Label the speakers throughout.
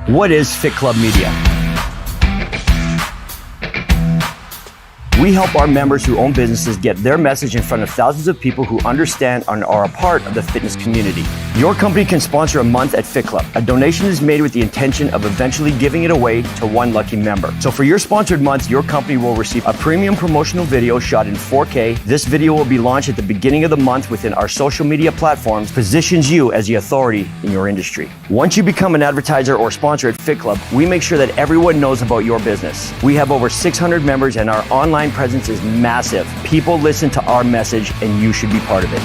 Speaker 1: What is Fit Club Media? We help our members who own businesses get their message in front of thousands of people who understand and are a part of the fitness community. Your company can sponsor a month at Fit Club. A donation is made with the intention of eventually giving it away to one lucky member. So for your sponsored month, your company will receive a premium promotional video shot in 4K. This video will be launched at the beginning of the month within our social media platforms, positions you as the authority in your industry. Once you become an advertiser or sponsor at Fit Club, we make sure that everyone knows about your business. We have over 600 members and our online presence is massive. People listen to our message and you should be part of it.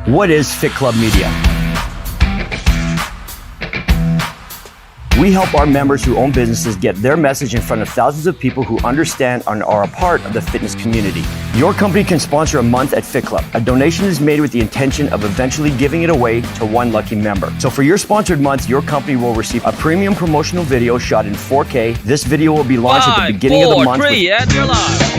Speaker 1: What is Fit Club Media? We help our members who own businesses get their message in front of thousands of people who understand and are a part of the fitness community. Your company can sponsor a month at Fit Club. A donation is made with the intention of eventually giving it away to one lucky member. So for your sponsored month, your company will receive a premium promotional video shot in 4K. This video will be launched at the beginning of the month. 5, 4, 3, and you're live.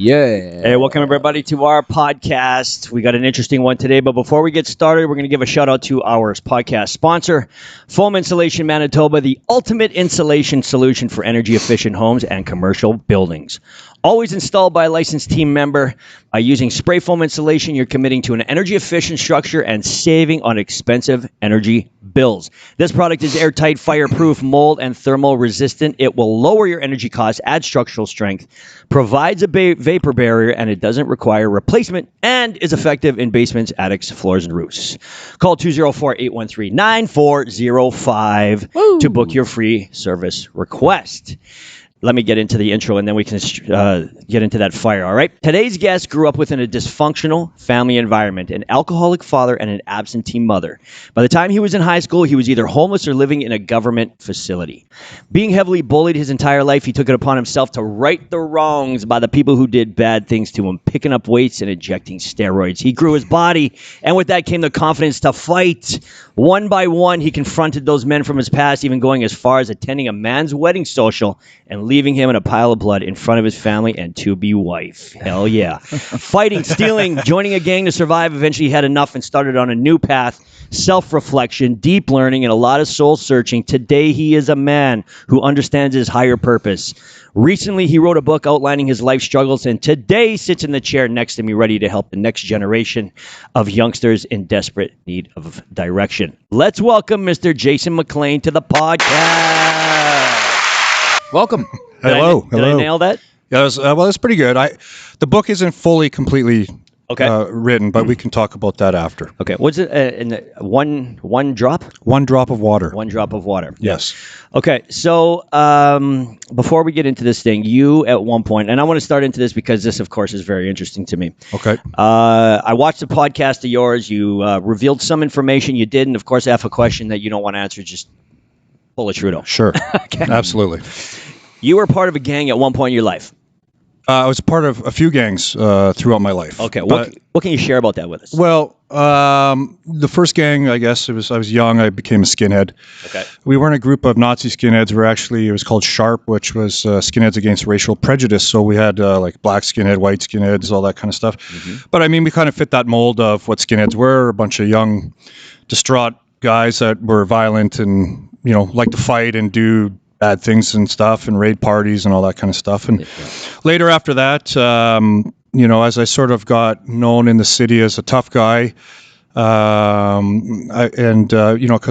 Speaker 2: Yeah.
Speaker 1: Hey, welcome everybody to our podcast. We got an interesting one today, but before we get started, we're going to give a shout out to our podcast sponsor, Foam Insulation Manitoba, the ultimate insulation solution for energy efficient homes and commercial buildings. Always installed by a licensed team member. By using spray foam insulation, you're committing to an energy efficient structure and saving on expensive energy bills. This product is airtight, fireproof, mold, and thermal resistant. It will lower your energy costs, add structural strength, provides a vapor barrier, and it doesn't require replacement and is effective in basements, attics, floors, and roofs. Call 204-813-9405 to book your free service request. Let me get into the intro and then we can get into that fire, all right? Today's guest grew up within a dysfunctional family environment, an alcoholic father and an absentee mother. By the time he was in high school, he was either homeless or living in a government facility. Being heavily bullied his entire life, he took it upon himself to right the wrongs by the people who did bad things to him, picking up weights and injecting steroids. He grew his body, and with that came the confidence to fight. One by one, he confronted those men from his past, even going as far as attending a man's wedding social and leaving him in a pile of blood in front of his family and to-be wife. Hell yeah. Fighting, stealing, joining a gang to survive, eventually he had enough and started on a new path, self-reflection, deep learning, and a lot of soul-searching. Today, he is a man who understands his higher purpose. Recently, he wrote a book outlining his life struggles, and today sits in the chair next to me ready to help the next generation of youngsters in desperate need of direction. Let's welcome Mr. Jason McLean to the podcast.
Speaker 2: Welcome.
Speaker 1: Hello. Did I nail that?
Speaker 3: Yeah, well, it's pretty good. The book isn't fully, completely written, but we can talk about that after.
Speaker 1: Okay. What's it? One drop?
Speaker 3: 1 drop of water.
Speaker 1: 1 drop of water.
Speaker 3: Yes.
Speaker 1: Okay. So before we get into this thing, you at one point, and I want to start into this because this, of course, is very interesting to me.
Speaker 3: Okay.
Speaker 1: I watched a podcast of yours. You revealed some information you did, and of course, I have a question that you don't want to answer. Just pull it, Trudeau.
Speaker 3: Sure. Okay. Absolutely.
Speaker 1: You were part of a gang at one point in your life.
Speaker 3: I was part of a few gangs throughout my life.
Speaker 1: Okay. What can you share about that with us?
Speaker 3: Well, the first gang, I guess, I was young. I became a skinhead.
Speaker 1: Okay.
Speaker 3: We weren't a group of Nazi skinheads. It was called SHARP, which was Skinheads Against Racial Prejudice. So we had like black skinhead, white skinheads, all that kind of stuff. Mm-hmm. But I mean, we kind of fit that mold of what skinheads were, a bunch of young, distraught guys that were violent and, like to fight and do bad things and stuff and raid parties and all that kind of stuff. And later after that, as I sort of got known in the city as a tough guy, because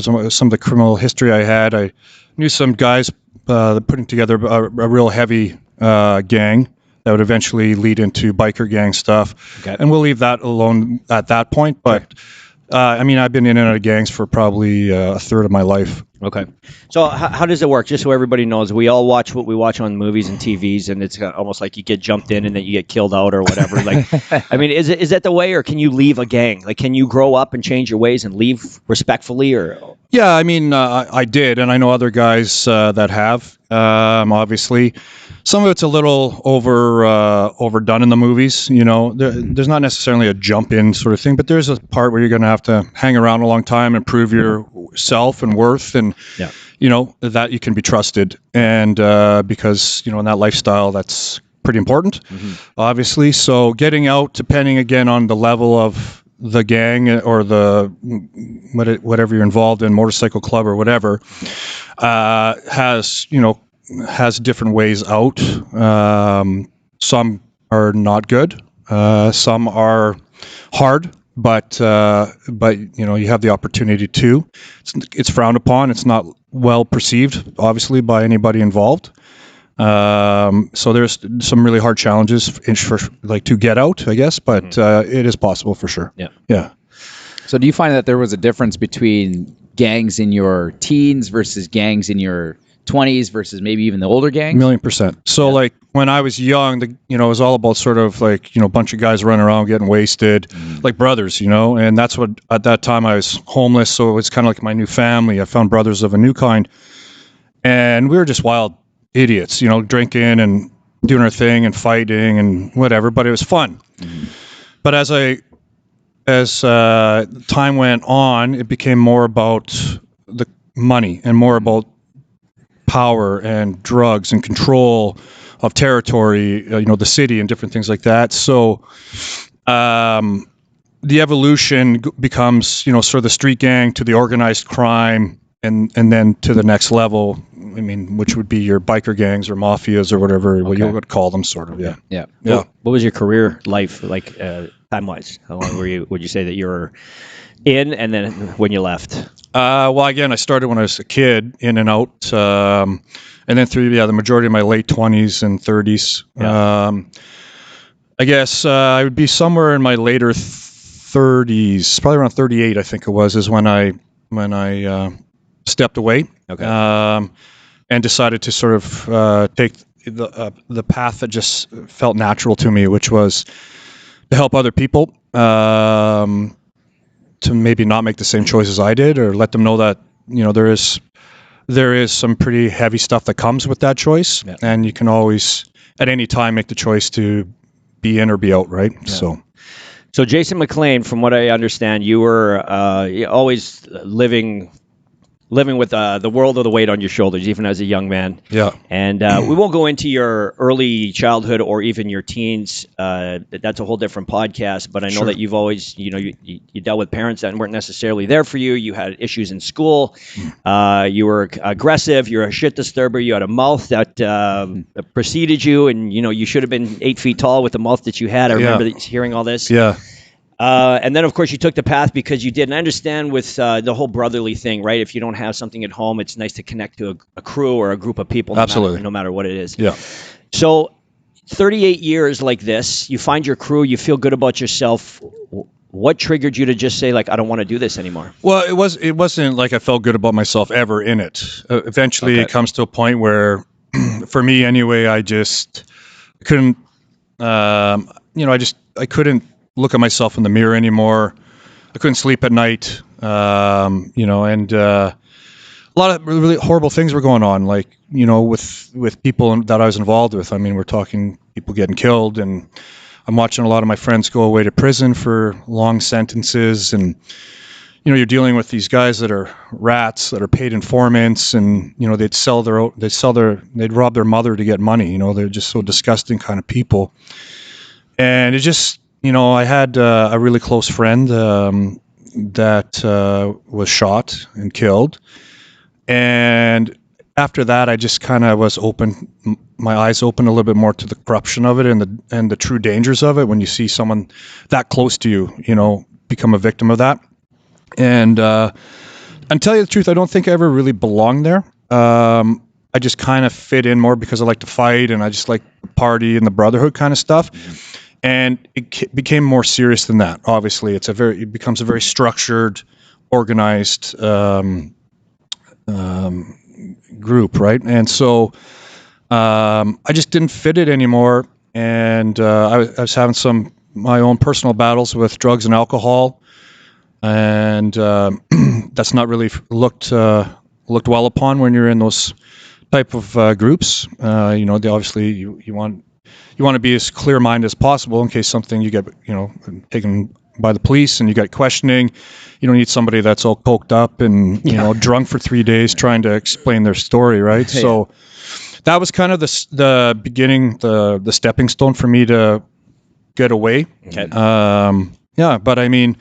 Speaker 3: of some of the criminal history I had, I knew some guys putting together a real heavy gang that would eventually lead into biker gang stuff. Okay. And we'll leave that alone at that point. But I've been in and out of gangs for probably a third of my life.
Speaker 1: Okay. So how does it work? Just so everybody knows, we all watch what we watch on movies and TVs, and it's almost like you get jumped in and then you get killed out or whatever. Like, is that the way, or can you leave a gang? Like, can you grow up and change your ways and leave respectfully, or?
Speaker 3: Yeah, I mean, I did, and I know other guys that have. Obviously, some of it's a little overdone in the movies. You know, there's not necessarily a jump in sort of thing, but there's a part where you're going to have to hang around a long time and prove yourself and worth, and
Speaker 1: Yeah.
Speaker 3: you know that you can be trusted, and because in that lifestyle, that's pretty important, obviously. So getting out, depending again on the level of the gang or the whatever you're involved in, motorcycle club or whatever, has different ways out. Some are not good. Some are hard, but you have the opportunity to. It's frowned upon. It's not well perceived, obviously, by anybody involved. So there's some really hard challenges to get out, I guess, but it is possible for sure.
Speaker 1: Yeah.
Speaker 3: Yeah.
Speaker 2: So do you find that there was a difference between gangs in your teens versus gangs in your 20s versus maybe even the older gangs?
Speaker 3: 1,000,000%. So like when I was young, it was all about sort of like, a bunch of guys running around getting wasted, like brothers, and that's what, at that time I was homeless. So it was kind of like my new family. I found brothers of a new kind, and we were just wild idiots, drinking and doing our thing and fighting and whatever, but it was fun. But as time went on, it became more about the money and more about power and drugs and control of territory, the city and different things like that. So the evolution becomes, sort of the street gang to the organized crime, and then to the next level, I mean, which would be your biker gangs or mafias or whatever you would call them, sort of.
Speaker 2: Yeah.
Speaker 1: What was your career life like, time-wise? How long would you say that you were in, and then when you left?
Speaker 3: Well, again, I started when I was a kid, in and out, and then through the majority of my late 20s and 30s.
Speaker 1: Yeah.
Speaker 3: I guess I would be somewhere in my later 30s, probably around 38, I think it was, is when I stepped away.
Speaker 1: Okay.
Speaker 3: And decided to sort of take the path that just felt natural to me, which was to help other people, to maybe not make the same choices I did, or let them know that there is some pretty heavy stuff that comes with that choice, and you can always at any time make the choice to be in or be out, right? Yeah.
Speaker 1: So Jason McLean, from what I understand, you were always living with the world of the weight on your shoulders, even as a young man.
Speaker 3: Yeah.
Speaker 1: And we won't go into your early childhood or even your teens. That's a whole different podcast. But I know that you've always, you dealt with parents that weren't necessarily there for you. You had issues in school. You were aggressive. You're a shit disturber. You had a mouth that preceded you. And, you should have been 8 feet tall with the mouth that you had. I remember hearing all this.
Speaker 3: Yeah.
Speaker 1: And then, of course, you took the path because you did. And I understand with the whole brotherly thing, right? If you don't have something at home, it's nice to connect to a crew or a group of people.
Speaker 3: Absolutely.
Speaker 1: No matter what it is.
Speaker 3: Yeah.
Speaker 1: So 38 years like this, you find your crew, you feel good about yourself. What triggered you to just say, like, I don't want to do this anymore?
Speaker 3: Well, it wasn't like I felt good about myself ever in it. Eventually, It comes to a point where, for me anyway, I just couldn't, I couldn't look at myself in the mirror anymore. I couldn't sleep at night, and a lot of really horrible things were going on, like, with people that I was involved with. I mean, we're talking people getting killed, and I'm watching a lot of my friends go away to prison for long sentences, and, you're dealing with these guys that are rats, that are paid informants, and, they'd rob their mother to get money. They're just so disgusting kind of people. And it just, I had a really close friend that was shot and killed. And after that, I just kind of was my eyes opened a little bit more to the corruption of it and the true dangers of it when you see someone that close to you, become a victim of that. And tell you the truth, I don't think I ever really belonged there. I just kind of fit in more because I like to fight and I just like the party and the brotherhood kind of stuff. And it became more serious than that. Obviously, it becomes a very structured, organized group, right? And so I just didn't fit it anymore. And I was having my own personal battles with drugs and alcohol. And that's not really looked well upon when you're in those type of groups. They obviously you want to be as clear-minded as possible in case something you get taken by the police and you get questioning. You don't need somebody that's all coked up and drunk for 3 days trying to explain their story, right?
Speaker 2: Yeah.
Speaker 3: So that was kind of the beginning, the stepping stone for me to get away.
Speaker 1: Okay.
Speaker 3: But I mean,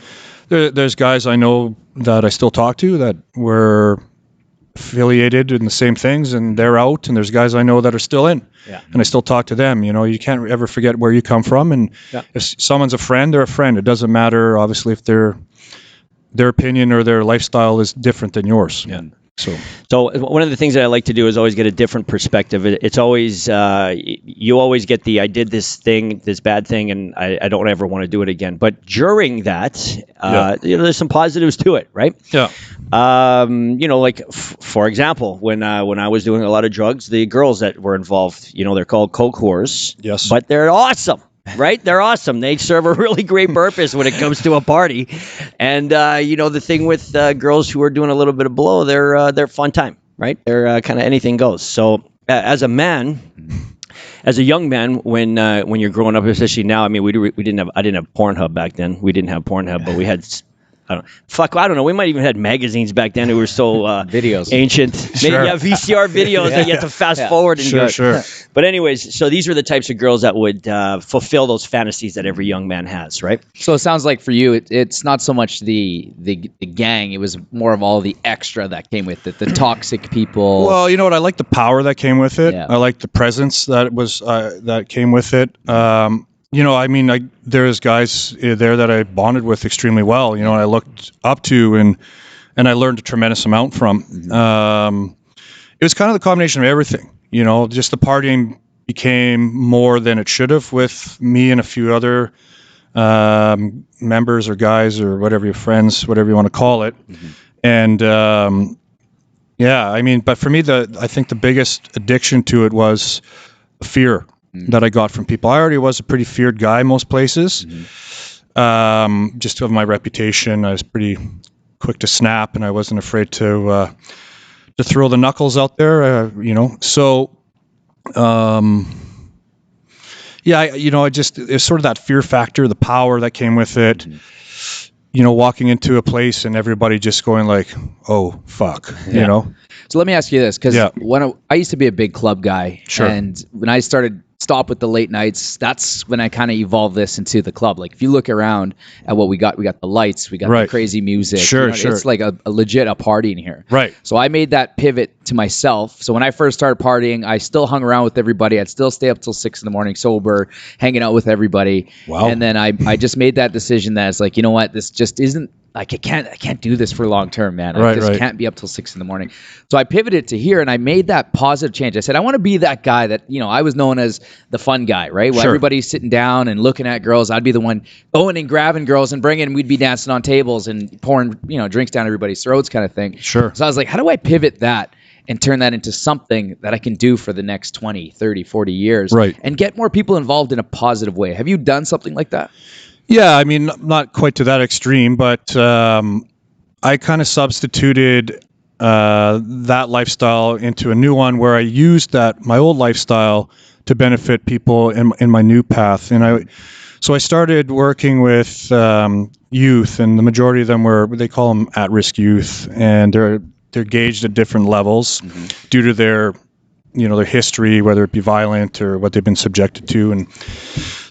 Speaker 3: there's guys I know that I still talk to that were affiliated in the same things, and they're out, and there's guys I know that are still in, and I still talk to them. You can't ever forget where you come from, and if someone's a friend, they're a friend. It doesn't matter, obviously, if their opinion or their lifestyle is different than yours.
Speaker 1: Yeah. So one of the things that I like to do is always get a different perspective. It's always you always get the I did this bad thing, and I don't ever want to do it again. But during that, there's some positives to it, right?
Speaker 3: Yeah.
Speaker 1: For example, when I was doing a lot of drugs, the girls that were involved, they're called coke whores.
Speaker 3: Yes.
Speaker 1: But they're awesome. Right? They're awesome. They serve a really great purpose when it comes to a party. And, the thing with girls who are doing a little bit of blow, they're fun time, right? They're kind of anything goes. So as a young man, when you're growing up, especially now, I mean, I didn't have Pornhub back then. We didn't have Pornhub, but we had... I don't know. We might even had magazines back then who were so
Speaker 2: videos,
Speaker 1: ancient.
Speaker 3: Sure.
Speaker 1: Maybe VCR videos that you have to fast forward and go.
Speaker 3: Sure.
Speaker 1: But anyways, so these are the types of girls that would fulfill those fantasies that every young man has, right?
Speaker 2: So it sounds like for you, it's not so much the gang; it was more of all the extra that came with it, the toxic people.
Speaker 3: Well, you know what? I like the power that came with it.
Speaker 2: Yeah.
Speaker 3: I like the presence that came with it. There's guys there that I bonded with extremely well, and I looked up to and I learned a tremendous amount from. It was kind of the combination of everything, just the partying became more than it should have with me and a few other members or guys or whatever your friends, whatever you want to call it. And but for me, I think the biggest addiction to it was fear that I got from people. I already was a pretty feared guy most places. Just of my reputation, I was pretty quick to snap, and I wasn't afraid to throw the knuckles out there. So it's sort of that fear factor, the power that came with it. Walking into a place and everybody just going like, "Oh fuck,"
Speaker 2: So let me ask you this, because I used to be a big club guy, and when I stop with the late nights, that's when I kind of evolved this into the club. Like if you look around at what we got the lights, we got the crazy music.
Speaker 3: Sure.
Speaker 2: It's like a legit party in here.
Speaker 3: Right.
Speaker 2: So I made that pivot to myself. So when I first started partying, I still hung around with everybody. I'd still stay up till 6 a.m. sober, hanging out with everybody.
Speaker 3: Wow.
Speaker 2: And then I just made that decision that it's like, you know what, this just isn't, like I can't do this for long term, man. I just can't be up till 6 a.m. So I pivoted to here and I made that positive change. I said, I want to be that guy that, I was known as the fun guy, right? Where everybody's sitting down and looking at girls. I'd be the one going and grabbing girls and bringing, and we'd be dancing on tables and pouring, drinks down everybody's throats kind of thing.
Speaker 3: Sure.
Speaker 2: So I was like, how do I pivot that and turn that into something that I can do for the next 20, 30, 40 years and get more people involved in a positive way? Have you done something like that?
Speaker 3: Yeah, I mean, not quite to that extreme, but I kind of substituted that lifestyle into a new one where I used my old lifestyle to benefit people in my new path. And so I started working with youth, and the majority of them they call them at-risk youth, and they're gauged at different levels due to their history, whether it be violent or what they've been subjected to. And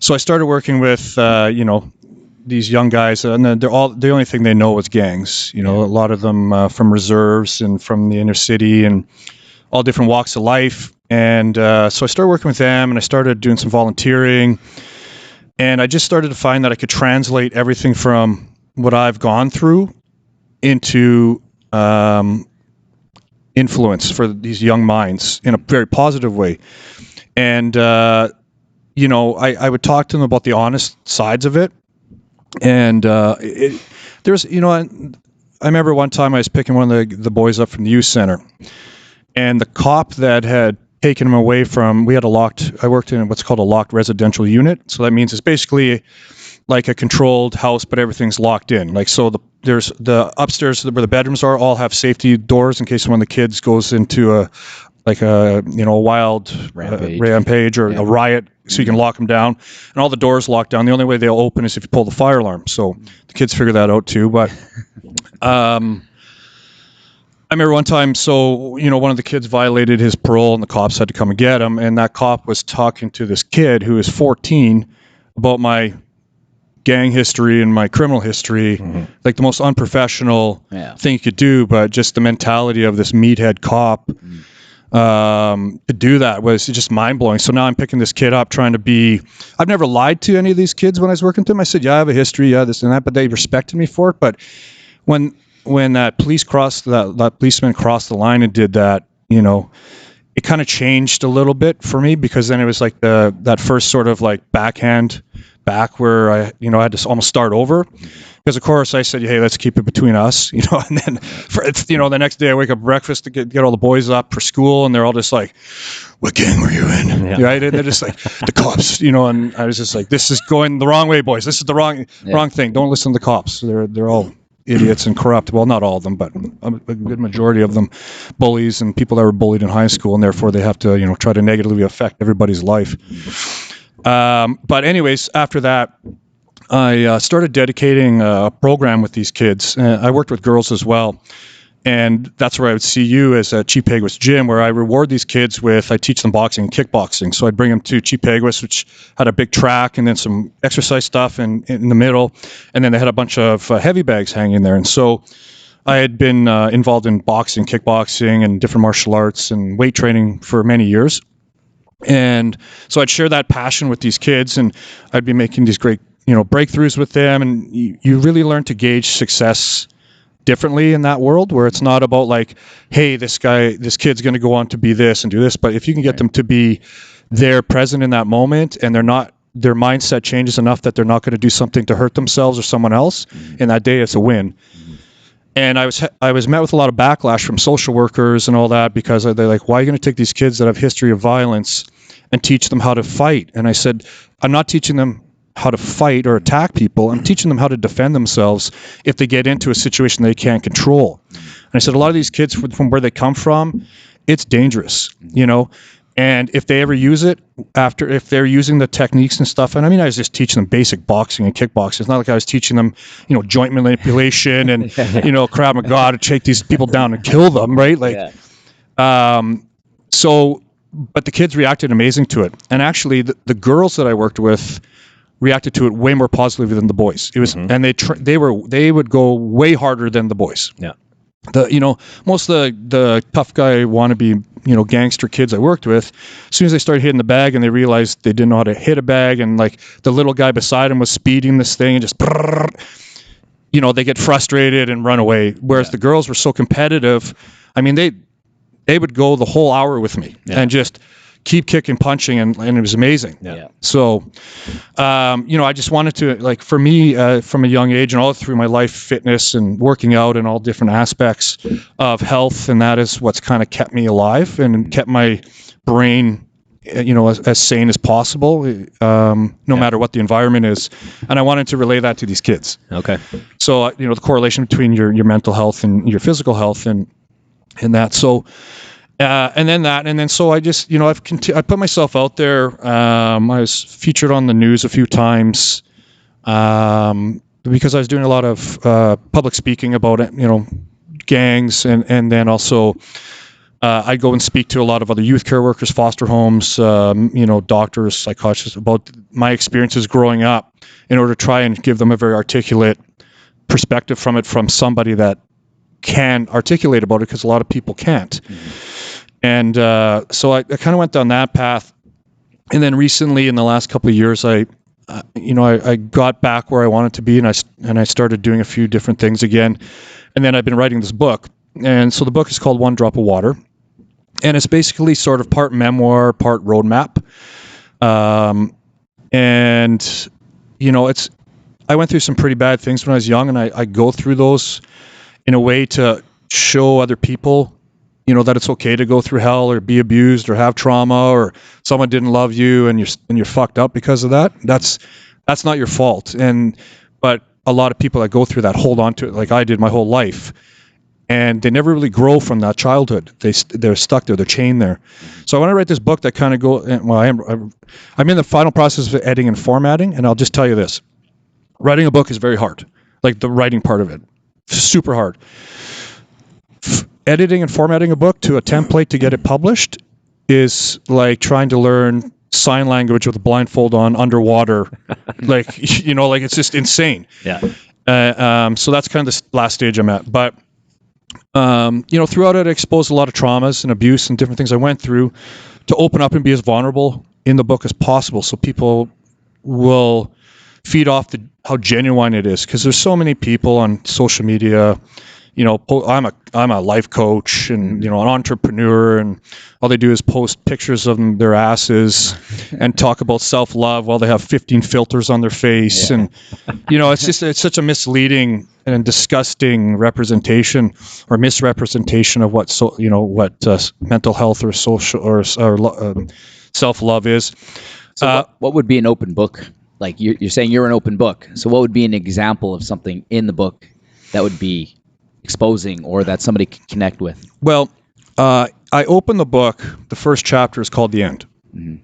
Speaker 3: so I started working with, these young guys, and the only thing they know is gangs. A lot of them from reserves and from the inner city and all different walks of life. And so I started working with them, and I started doing some volunteering. And I just started to find that I could translate everything from what I've gone through into influence for these young minds in a very positive way. And, I would talk to them about the honest sides of it. And I remember one time I was picking one of the boys up from the youth center, and the cop that had taken him away from, I worked in what's called a locked residential unit. So that means it's basically like a controlled house, but everything's locked in. Like, so there's the upstairs where the bedrooms are all have safety doors in case one of the kids goes into a wild rampage or a riot, so you can lock them down. And all the doors locked down. The only way they'll open is if you pull the fire alarm. So the kids figure that out too. But I remember one time, one of the kids violated his parole and the cops had to come and get him. And that cop was talking to this kid who is 14 about my gang history and my criminal history, like the most unprofessional thing you could do, but just the mentality of this meathead cop to do that was just mind-blowing. So now I'm picking this kid up trying to be, I've never lied to any of these kids when I was working with them. I said, yeah, I have a history, this and that, but they respected me for it. But when that policeman crossed the line and did that, it kind of changed a little bit for me, because then it was like that first sort of like backhand back where I had to almost start over, because of course I said, hey, let's keep it between us, and then the next day I wake up breakfast to get all the boys up for school, and they're all just like, what gang were you in? Right? And they're just like, the cops, and I was just like, this is going the wrong way, boys. This is the wrong thing. Don't listen to the cops. They're all idiots and corrupt. Well, not all of them, but a good majority of them bullies and people that were bullied in high school, and therefore they have to try to negatively affect everybody's life. But anyways, after that, I started dedicating a program with these kids. I worked with girls as well. And that's where I would see you as at Chief Peguis Gym, where I reward these kids I teach them boxing and kickboxing. So I'd bring them to Chief Peguis, which had a big track and then some exercise stuff in the middle. And then they had a bunch of heavy bags hanging there. And so I had been involved in boxing, kickboxing, and different martial arts and weight training for many years. And so I'd share that passion with these kids, and I'd be making these great, breakthroughs with them. And you really learn to gauge success differently in that world, where it's not about like, hey, this kid's going to go on to be this and do this. But if you can get them to be there, present in that moment, and their mindset changes enough that they're not going to do something to hurt themselves or someone else, in that day, it's a win. And I was met with a lot of backlash from social workers and all that, because they're like, why are you going to take these kids that have history of violence and teach them how to fight? And I said, I'm not teaching them how to fight or attack people. I'm teaching them how to defend themselves if they get into a situation they can't control. And I said, a lot of these kids from where they come from, it's dangerous, and if they ever use it if they're using the techniques and stuff, and I was just teaching them basic boxing and kickboxing. It's not like I was teaching them, joint manipulation and, Krav Maga to take these people down and kill them. Right. But the kids reacted amazing to it. And actually the girls that I worked with reacted to it way more positively than the boys. It was, and they would go way harder than the boys. Yeah. Most of the tough guy wannabe, gangster kids I worked with, as soon as they started hitting the bag and they realized they didn't know how to hit a bag, and like the little guy beside him was speeding this thing and just, they get frustrated and run away. Whereas the girls were so competitive. They would go the whole hour with me and just keep kicking, punching, and it was amazing. Yeah. So, I just wanted to, like, for me, from a young age and all through my life, fitness and working out and all different aspects of health, and that is what's kind of kept me alive and kept my brain, as sane as possible, no matter what the environment is. And I wanted to relay that to these kids. Okay. So, the correlation between your mental health and your physical health and that. So, so I just, I put myself out there. I was featured on the news a few times because I was doing a lot of public speaking about it, gangs, and then also I go and speak to a lot of other youth care workers, foster homes, doctors, psychologists, about my experiences growing up, in order to try and give them a very articulate perspective from somebody that can articulate about it, because a lot of people can't. And so I kind of went down that path. And then recently, in the last couple of years, I got back where I wanted to be, and I started doing a few different things again. And then I've been writing this book. And so the book is called One Drop of Water. And it's basically sort of part memoir, part roadmap. I went through some pretty bad things when I was young, and I go through those in a way to show other people, that it's okay to go through hell or be abused or have trauma or someone didn't love you and you're fucked up because of that. That's That's not your fault. But a lot of people that go through that hold on to it, like I did my whole life, and they never really grow from that childhood. They're stuck there. They're chained there. So when I write this book, that kind of I'm in the final process of editing and formatting, and I'll just tell you this: writing a book is very hard. Like the writing part of it, super hard. Editing and formatting a book to a template to get it published is like trying to learn sign language with a blindfold on underwater. like it's just insane.
Speaker 1: Yeah.
Speaker 3: So that's kind of the last stage I'm at. But throughout it, I exposed a lot of traumas and abuse and different things I went through to open up and be as vulnerable in the book as possible, so people will feed off how genuine it is. Because there's so many people on social media. I'm a life coach and an entrepreneur, and all they do is post pictures of their asses and talk about self-love while they have 15 filters on their face. Yeah. And it's such a misleading and disgusting representation or misrepresentation of what mental health or social or self-love is.
Speaker 2: So what would be an open book? Like you're saying you're an open book. So what would be an example of something in the book that would be exposing or that somebody can connect with?
Speaker 3: Well, I open the book. The first chapter is called The End. Mm-hmm.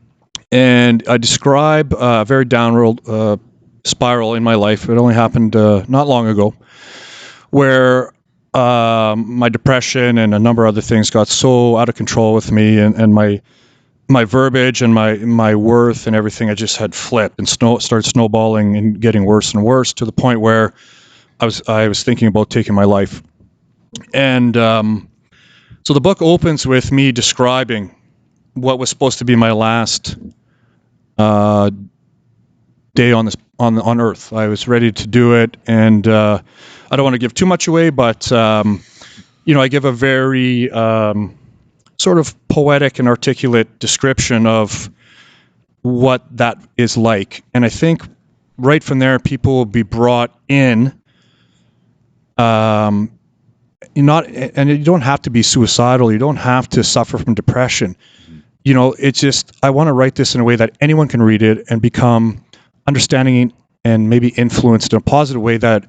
Speaker 3: And I describe a very downward spiral in my life. It only happened not long ago, where my depression and a number of other things got so out of control with me, and my verbiage and my worth and everything, I just had flipped and started snowballing and getting worse and worse, to the point where I was thinking about taking my life. And so the book opens with me describing what was supposed to be my last day on Earth. I was ready to do it, and I don't want to give too much away, but I give a very sort of poetic and articulate description of what that is like. And I think right from there, people will be brought in. And you don't have to be suicidal. You don't have to suffer from depression. It's just, I want to write this in a way that anyone can read it and become understanding and maybe influenced in a positive way, that,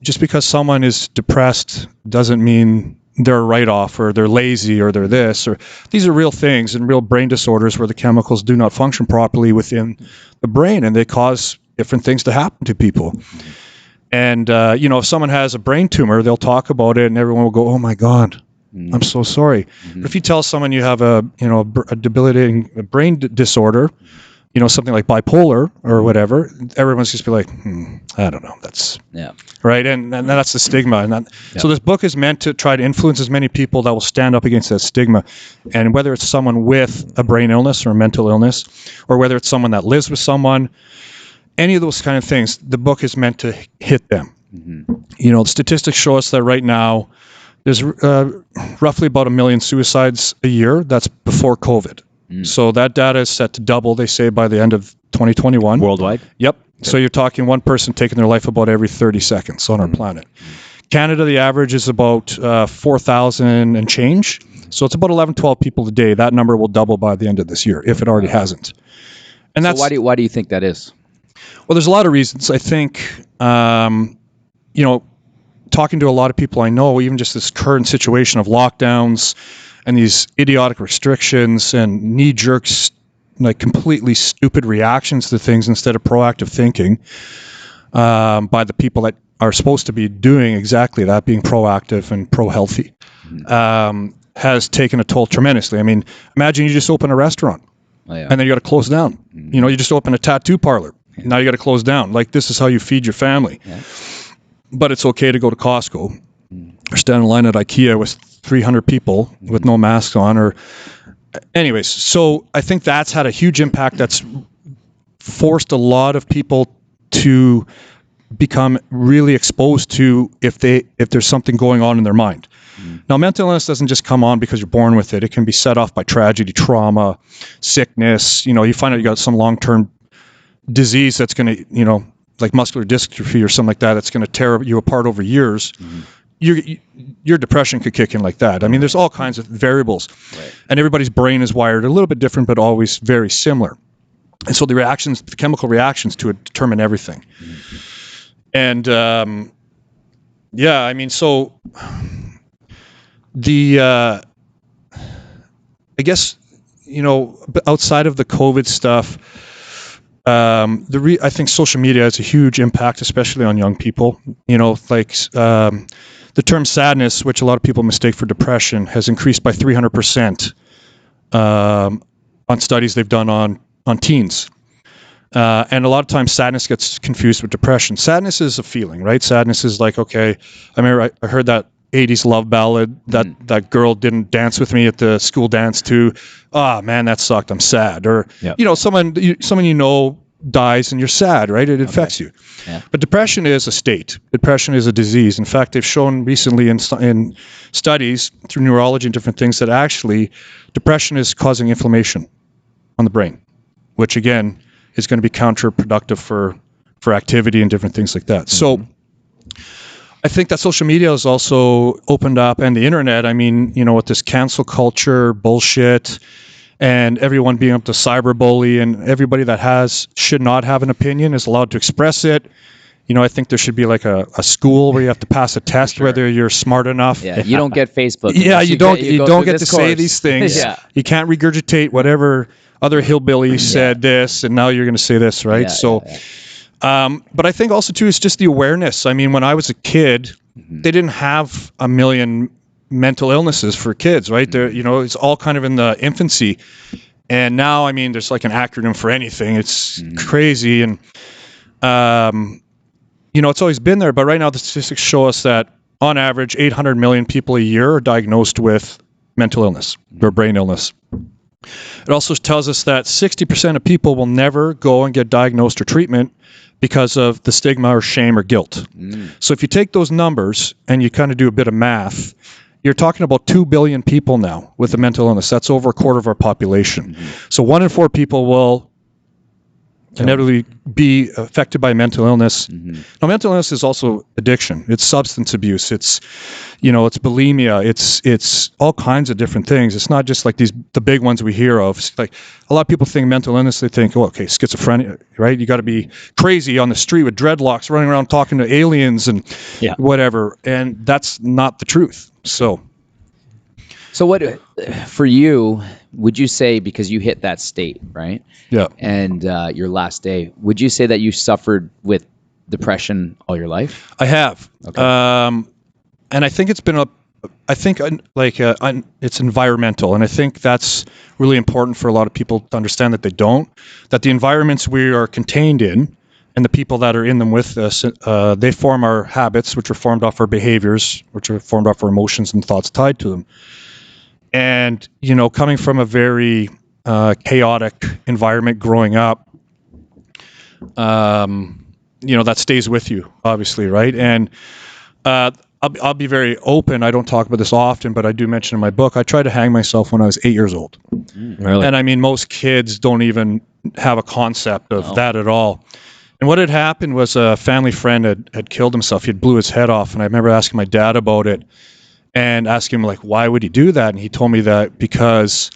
Speaker 3: just because someone is depressed doesn't mean they're a write-off or they're lazy or they're this, or these are real things and real brain disorders where the chemicals do not function properly within the brain, and they cause different things to happen to people. And, if someone has a brain tumor, they'll talk about it and everyone will go, "Oh my God, I'm so sorry." Mm-hmm. But if you tell someone you have a debilitating brain disorder, something like bipolar or whatever, everyone's just be like, I don't know. That's right. And that's the stigma. And so this book is meant to try to influence as many people that will stand up against that stigma. And whether it's someone with a brain illness or a mental illness, or whether it's someone that lives with someone, any of those kind of things, the book is meant to hit them. Mm-hmm. The statistics show us that right now there's roughly about 1 million suicides a year. That's before COVID. So that data is set to double, they say, by the end of 2021.
Speaker 2: Worldwide?
Speaker 3: Yep. Okay. So you're talking one person taking their life about every 30 seconds on our planet. Canada, the average is about 4,000 and change. So it's about 11, 12 people a day. That number will double by the end of this year, if it already hasn't. And
Speaker 2: that's, so why do you think that is?
Speaker 3: Well, there's a lot of reasons. I think, talking to a lot of people I know, even just this current situation of lockdowns and these idiotic restrictions and knee-jerk, like completely stupid reactions to things instead of proactive thinking by the people that are supposed to be doing exactly that, being proactive and pro-healthy, has taken a toll tremendously. I mean, imagine you just open a restaurant and then you got to close down. You just open a tattoo parlor. Now you got to close down. Like, this is how you feed your family. Yeah. But it's okay to go to Costco or stand in line at IKEA with 300 people with no masks on. Or, anyways, so I think that's had a huge impact. That's forced a lot of people to become really exposed to if there's something going on in their mind. Now, mental illness doesn't just come on because you're born with it. It can be set off by tragedy, trauma, sickness. You find out you got some long-term disease that's going to, like muscular dystrophy or something like that, that's going to tear you apart over years. Your depression could kick in like that. I mean, there's all kinds of variables, and everybody's brain is wired a little bit different, but always very similar. And so the chemical reactions to it determine everything. And yeah, I mean, so I guess, outside of the COVID stuff, I think social media has a huge impact, especially on young people. The term sadness, which a lot of people mistake for depression, has increased by 300% on studies they've done on teens. And a lot of times sadness gets confused with depression. Sadness is a feeling, right? Sadness is like, okay, I remember I heard that 80s love ballad that girl didn't dance with me at the school dance too. Oh man, that sucked. I'm sad. Or, someone dies and you're sad, right? It affects you. Yeah. But depression is a state. Depression is a disease. In fact, they've shown recently in studies through neurology and different things that actually depression is causing inflammation on the brain, which again is going to be counterproductive for activity and different things like that. So I think that social media has also opened up, and the internet, I mean, with this cancel culture bullshit and everyone being able to cyberbully, and everybody that should not have an opinion is allowed to express it. I think there should be like a school where you have to pass a test whether you're smart enough.
Speaker 2: Yeah, you don't get Facebook.
Speaker 3: Yeah, you don't get to say these things. Yeah. You can't regurgitate whatever other hillbilly said this, and now you're going to say this, right? But I think also too, it's just the awareness. I mean, when I was a kid, they didn't have a million mental illnesses for kids, right? There, it's all kind of in the infancy. And now, I mean, there's like an acronym for anything. It's crazy. And, it's always been there. But right now, the statistics show us that on average, 800 million people a year are diagnosed with mental illness or brain illness. It also tells us that 60% of people will never go and get diagnosed or treatment because of the stigma or shame or guilt. So if you take those numbers and you kind of do a bit of math, you're talking about 2 billion people now with a mental illness. That's over a quarter of our population. So 1 in 4 people will inevitably be affected by mental illness. Now, mental illness is also addiction. It's substance abuse. It's, it's bulimia. It's all kinds of different things. It's not just like the big ones we hear of. It's like a lot of people think mental illness. They think, okay, schizophrenia, right? You got to be crazy on the street with dreadlocks, running around talking to aliens and whatever. And that's not the truth. So
Speaker 2: what, for you, would you say, because you hit that state, right?
Speaker 3: Yeah.
Speaker 2: And your last day, would you say that you suffered with depression all your life?
Speaker 3: I have.
Speaker 2: Okay.
Speaker 3: And I think it's been it's environmental. And I think that's really important for a lot of people to understand that that the environments we are contained in and the people that are in them with us, they form our habits, which are formed off our behaviors, which are formed off our emotions and thoughts tied to them. And, coming from a very chaotic environment growing up, that stays with you, obviously, right? And I'll be very open. I don't talk about this often, but I do mention in my book, I tried to hang myself when I was 8 years old.
Speaker 1: Really?
Speaker 3: And I mean, most kids don't even have a concept of that at all. And what had happened was a family friend had killed himself. He had blew his head off. And I remember asking my dad about it and asking him, like, why would he do that? And he told me that because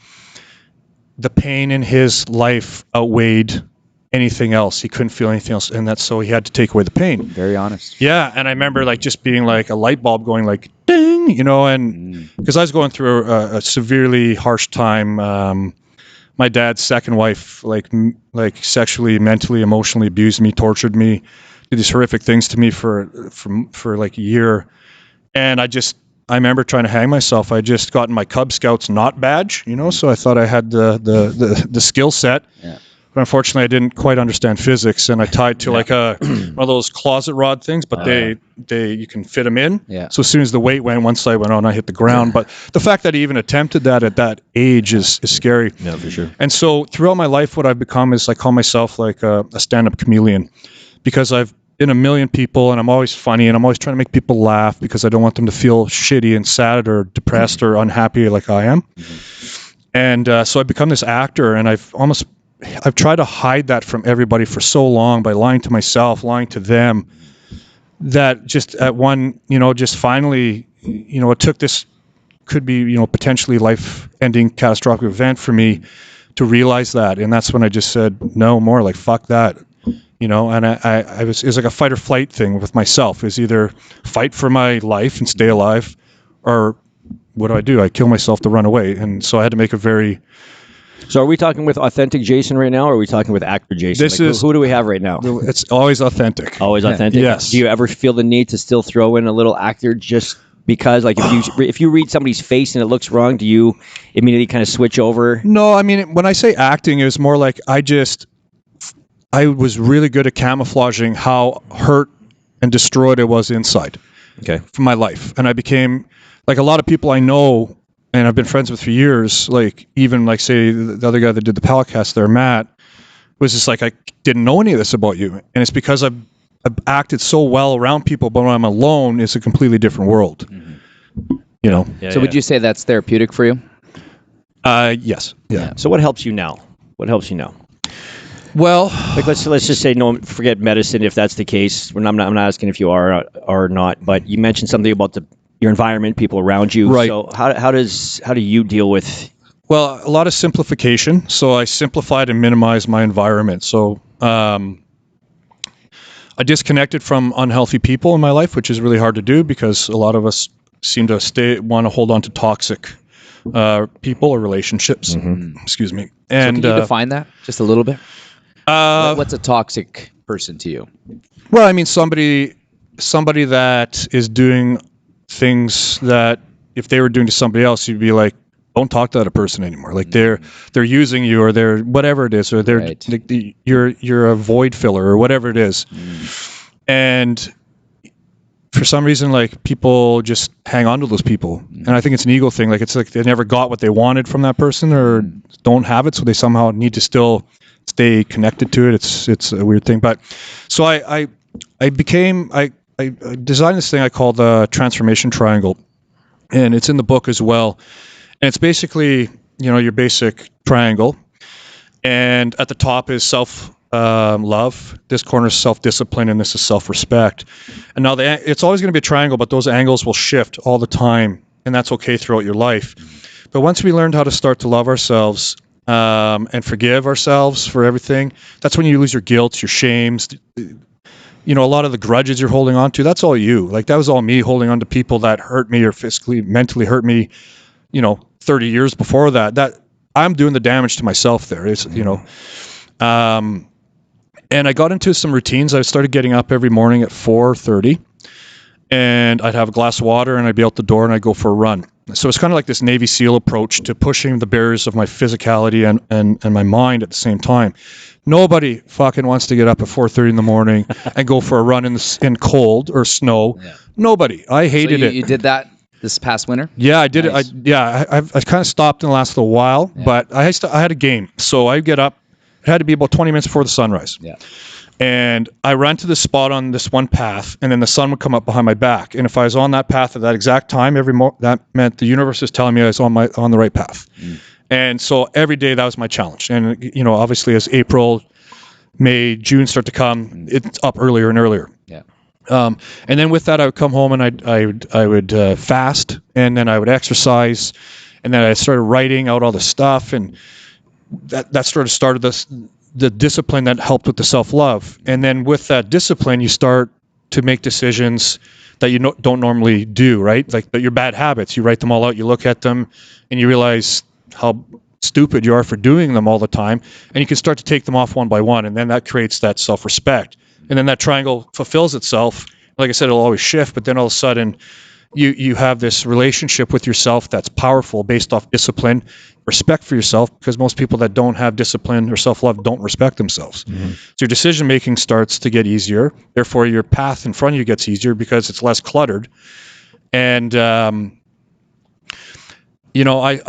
Speaker 3: the pain in his life outweighed anything else. He couldn't feel anything else. And that's so he had to take away the pain.
Speaker 2: Very honest.
Speaker 3: Yeah. And I remember like just being like a light bulb going like, ding, and because I was going through a severely harsh time. My dad's second wife, like sexually, mentally, emotionally abused me, tortured me, did these horrific things to me for like a year. And I remember trying to hang myself. I just gotten my Cub Scouts not badge, so I thought I had the skill set. Yeah. But unfortunately, I didn't quite understand physics, and I tied to like one of those closet rod things, but you can fit them in.
Speaker 2: Yeah.
Speaker 3: So as soon as the weight went, one side went on, I hit the ground. But the fact that I even attempted that at that age is scary.
Speaker 1: Yeah, for sure.
Speaker 3: And so throughout my life, what I've become is I call myself like a stand-up chameleon, because I've been a million people, and I'm always funny, and I'm always trying to make people laugh because I don't want them to feel shitty and sad or depressed or unhappy like I am. And so I've become this actor, and I've tried to hide that from everybody for so long by lying to myself, lying to them, that just at one, just finally, it took this, could be, potentially life-ending catastrophic event for me to realize that. And that's when I just said, no more, like, fuck that. You know, and it was like a fight or flight thing with myself. It was either fight for my life and stay alive, or what do? I kill myself to run away. And so I had to make a very...
Speaker 1: So are we talking with authentic Jason right now, or are we talking with actor Jason? Who do we have right now?
Speaker 3: It's always authentic.
Speaker 1: Always authentic?
Speaker 3: Yes.
Speaker 1: Do you ever feel the need to still throw in a little actor just because, like, if you read somebody's face and it looks wrong, do you immediately kind of switch over?
Speaker 3: No, I mean, when I say acting, it was more like I was really good at camouflaging how hurt and destroyed I was inside.
Speaker 1: Okay.
Speaker 3: From my life. And I became, like, a lot of people I know and I've been friends with for years, like, even, like, say, the other guy that did the podcast there, Matt, was just like, I didn't know any of this about you. And it's because I've acted so well around people, but when I'm alone, it's a completely different world. Mm-hmm. You know?
Speaker 2: Yeah, so would you say that's therapeutic for you?
Speaker 3: Yes. Yeah.
Speaker 1: So what helps you now? What helps you now?
Speaker 3: Well,
Speaker 1: like, let's just say, no, forget medicine if that's the case. I'm not asking if you are or not, but you mentioned something about your environment, people around you.
Speaker 3: Right.
Speaker 1: So how do you deal with?
Speaker 3: Well, a lot of simplification. So I simplified and minimized my environment. So I disconnected from unhealthy people in my life, which is really hard to do because a lot of us seem to want to hold on to toxic people or relationships. Mm-hmm. Excuse me. And
Speaker 2: so can you define that just a little bit? What's a toxic person to you?
Speaker 3: Well, I mean, somebody that is doing things that if they were doing to somebody else, you'd be like, don't talk to that person anymore. Like, they're using you, or they're whatever it is, or they're right. You're a void filler or whatever it is. And for some reason, like, people just hang on to those people. And I think it's an ego thing. Like, it's like they never got what they wanted from that person or don't have it, so they somehow need to still stay connected to it. It's a weird thing. But so I designed this thing I call the transformation triangle, and it's in the book as well. And it's basically, your basic triangle, and at the top is self love. This corner is self-discipline, and this is self-respect. And now it's always going to be a triangle, but those angles will shift all the time, and that's okay throughout your life. But once we learned how to start to love ourselves and forgive ourselves for everything, that's when you lose your guilt, your shames. A lot of the grudges you're holding on to, that's all you. Like, that was all me holding on to people that hurt me or physically, mentally hurt me, 30 years before that. That I'm doing the damage to myself there. It's, and I got into some routines. I started getting up every morning at 4:30, and I'd have a glass of water, and I'd be out the door, and I'd go for a run. So it's kind of like this Navy SEAL approach to pushing the barriers of my physicality and my mind at the same time. Nobody fucking wants to get up at 4:30 in the morning and go for a run in cold or snow. Yeah. Nobody. I hated it.
Speaker 2: You did that this past winter?
Speaker 3: Yeah, I did it. I've kind of stopped in the last little while, but I had a game. So I get up. It had to be about 20 minutes before the sunrise. Yeah. And I ran to this spot on this one path, and then the sun would come up behind my back. And if I was on that path at that exact time, that meant the universe was telling me I was on the right path. And so every day that was my challenge. And obviously as April, May, June start to come, it's up earlier and earlier. Yeah. And then with that, I would come home and I would fast, and then I would exercise, and then I started writing out all the stuff, and that started the discipline that helped with the self-love. And then with that discipline, you start to make decisions that you don't normally do, right? Like your bad habits, you write them all out, you look at them, and you realize how stupid you are for doing them all the time. And you can start to take them off one by one, and then that creates that self-respect. And then that triangle fulfills itself. Like I said, it'll always shift, but then all of a sudden you have this relationship with yourself that's powerful based off discipline, respect for yourself, because most people that don't have discipline or self-love don't respect themselves. Mm-hmm. So your decision-making starts to get easier. Therefore, your path in front of you gets easier because it's less cluttered. And, I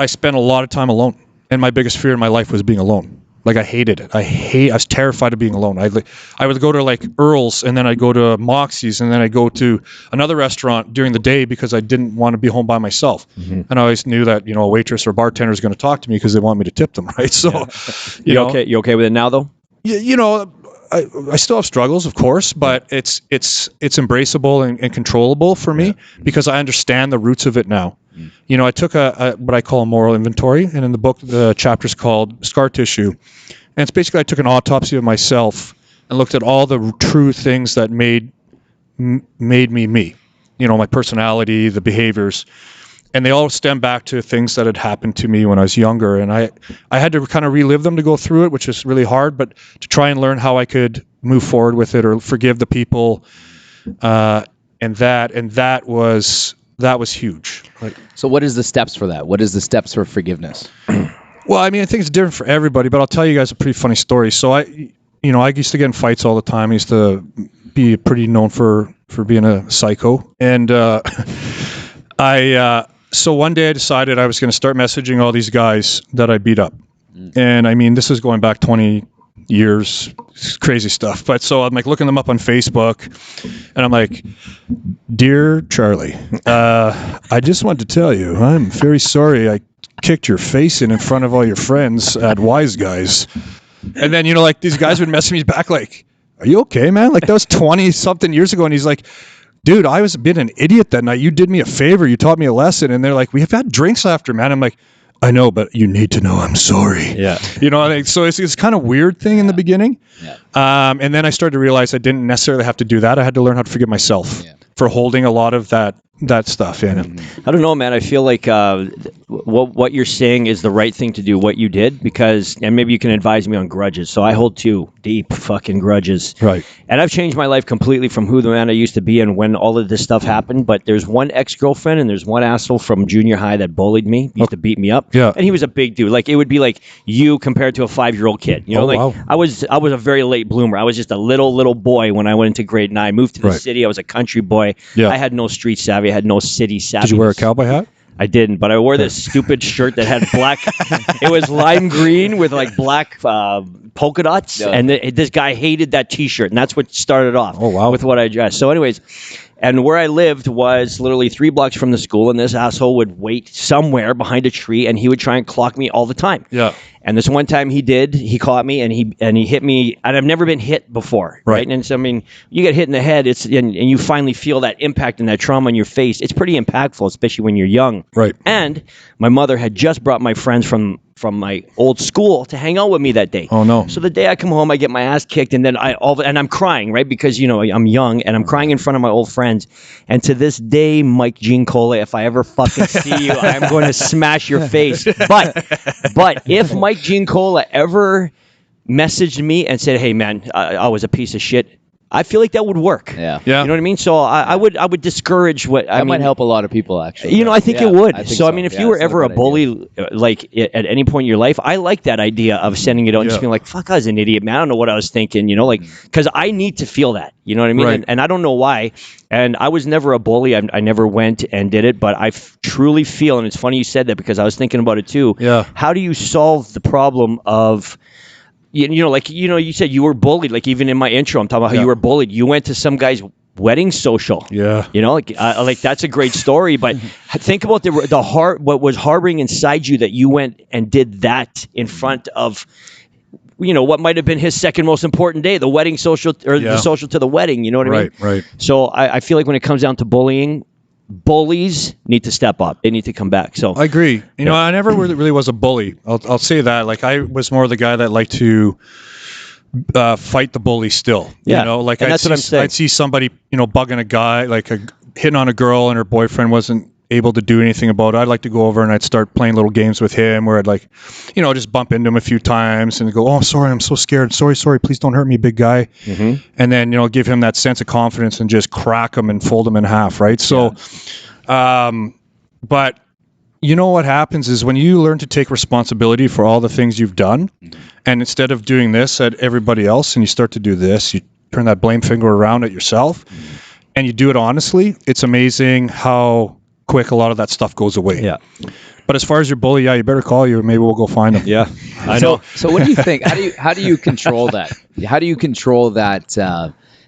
Speaker 3: spent a lot of time alone. And my biggest fear in my life was being alone. Like, I hated it. I was terrified of being alone. I would go to like Earl's, and then I'd go to Moxie's, and then I'd go to another restaurant during the day because I didn't want to be home by myself. Mm-hmm. And I always knew that, a waitress or bartender is going to talk to me because they want me to tip them, right? So,
Speaker 1: you okay with it now though?
Speaker 3: Yeah, I still have struggles, of course, but it's embraceable and controllable for me because I understand the roots of it now. You know, I took a what I call a moral inventory, and in the book, the chapter's called Scar Tissue. And it's basically, I took an autopsy of myself and looked at all the true things that made me me. You know, my personality, the behaviors. And they all stem back to things that had happened to me when I was younger. And I had to kind of relive them to go through it, which is really hard, but to try and learn how I could move forward with it or forgive the people. And that was huge.
Speaker 2: So what is the steps for that? What is the steps for forgiveness?
Speaker 3: Well, I mean, I think it's different for everybody, but I'll tell you guys a pretty funny story. So I used to get in fights all the time. I used to be pretty known for being a psycho. And so one day I decided I was going to start messaging all these guys that I beat up. And I mean, this is going back 20 years, crazy stuff. But so I'm like looking them up on Facebook, and I'm like, "Dear Charlie, I just want to tell you, I'm very sorry I kicked your face in front of all your friends at Wise Guys." And then, you know, like these guys would message me back like, "Are you okay, man? Like that was 20 something years ago." And he's like, "Dude, I was being an idiot that night. You did me a favor. You taught me a lesson." And they're like, "We have had drinks after, man." I'm like, "I know, but you need to know I'm sorry."
Speaker 1: Yeah.
Speaker 3: You know, so it's kind of weird thing in the beginning.
Speaker 2: Yeah.
Speaker 3: And then I started to realize I didn't necessarily have to do that. I had to learn how to forgive myself for holding a lot of that stuff in.
Speaker 1: I don't know, man. I feel like what you're saying is the right thing to do, what you did, because, and maybe you can advise me on grudges. So I hold 2 deep fucking grudges.
Speaker 3: Right.
Speaker 1: And I've changed my life completely from who the man I used to be and when all of this stuff happened. But there's one ex-girlfriend and there's one asshole from junior high that bullied me, used to beat me up.
Speaker 3: Yeah.
Speaker 1: And he was a big dude. Like, it would be like you compared to a 5-year-old kid. You know,
Speaker 3: wow.
Speaker 1: I was a very late bloomer. I was just a little boy when I went into grade 9. Moved to the city. I was a country boy.
Speaker 3: Yeah.
Speaker 1: I had no street savvy. I had no city savvy.
Speaker 3: Did you wear a cowboy hat?
Speaker 1: I didn't, but I wore this stupid shirt that had black. It was lime green with like black polka dots, and this guy hated that T-shirt, and that's what started off.
Speaker 3: Oh, wow.
Speaker 1: With what I dressed. So, anyways, and where I lived was literally 3 blocks from the school, and this asshole would wait somewhere behind a tree, and he would try and clock me all the time.
Speaker 3: Yeah.
Speaker 1: And this one time he caught me and he hit me, and I've never been hit before. Right. And so, I mean, you get hit in the head, and you finally feel that impact and that trauma in your face. It's pretty impactful, especially when you're young.
Speaker 3: Right.
Speaker 1: And my mother had just brought my friends from my old school to hang out with me that day.
Speaker 3: Oh no.
Speaker 1: So the day I come home, I get my ass kicked, and then I'm crying, right? Because, you know, I'm young and I'm crying in front of my old friends. And to this day, Mike Giancola, if I ever fucking see you, I'm going to smash your face. But if Mike Giancola ever messaged me and said, "Hey man, I was a piece of shit," I feel like that would work.
Speaker 2: Yeah.
Speaker 1: You know what I mean? So I would discourage what I mean.
Speaker 2: That might help a lot of people, actually.
Speaker 1: You know, I think it would. So, I mean, if you were
Speaker 2: it's
Speaker 1: ever a
Speaker 2: not bad
Speaker 1: bully, like at any point in your life, I like that idea of sending it out and just being like, "Fuck, I was an idiot, man. I don't know what I was thinking," you know, like, because I need to feel that. You know what I mean?
Speaker 3: Right.
Speaker 1: And I don't know why. And I was never a bully. I never went and did it, but I truly feel, and it's funny you said that because I was thinking about it too.
Speaker 3: Yeah.
Speaker 1: How do you solve the problem of, you said you were bullied. Like, even in my intro, I'm talking about how you were bullied. You went to some guy's wedding social.
Speaker 3: Yeah.
Speaker 1: You know, like that's a great story. But think about what was harboring inside you that you went and did that in front of, you know, what might have been his second most important day, the wedding social, or the social to the wedding. You know what I mean?
Speaker 3: Right.
Speaker 1: So I feel like when it comes down to bullying, bullies need to step up. They need to come back. So
Speaker 3: I agree. You know, I never really was a bully. I'll say that. Like, I was more the guy that liked to fight the bully still.
Speaker 1: Yeah.
Speaker 3: You know, like
Speaker 1: that's what I'm saying.
Speaker 3: I'd see somebody, you know, bugging a guy, like hitting on a girl, and her boyfriend wasn't able to do anything about it. I'd like to go over and I'd start playing little games with him where I'd, like, you know, just bump into him a few times and go, "Oh, sorry, I'm so scared. Sorry, please don't hurt me, big guy."
Speaker 1: Mm-hmm.
Speaker 3: And then, you know, give him that sense of confidence and just crack him and fold him in half, right? So, but you know what happens is when you learn to take responsibility for all the things you've done, and instead of doing this at everybody else and you start to do this, you turn that blame finger around at yourself and you do it honestly, it's amazing how quick a lot of that stuff goes away.
Speaker 1: Yeah.
Speaker 3: But as far as your bully, you better call you. Maybe we'll go find him.
Speaker 1: Yeah, I know.
Speaker 2: So what do you think? How do you control that? How do you control that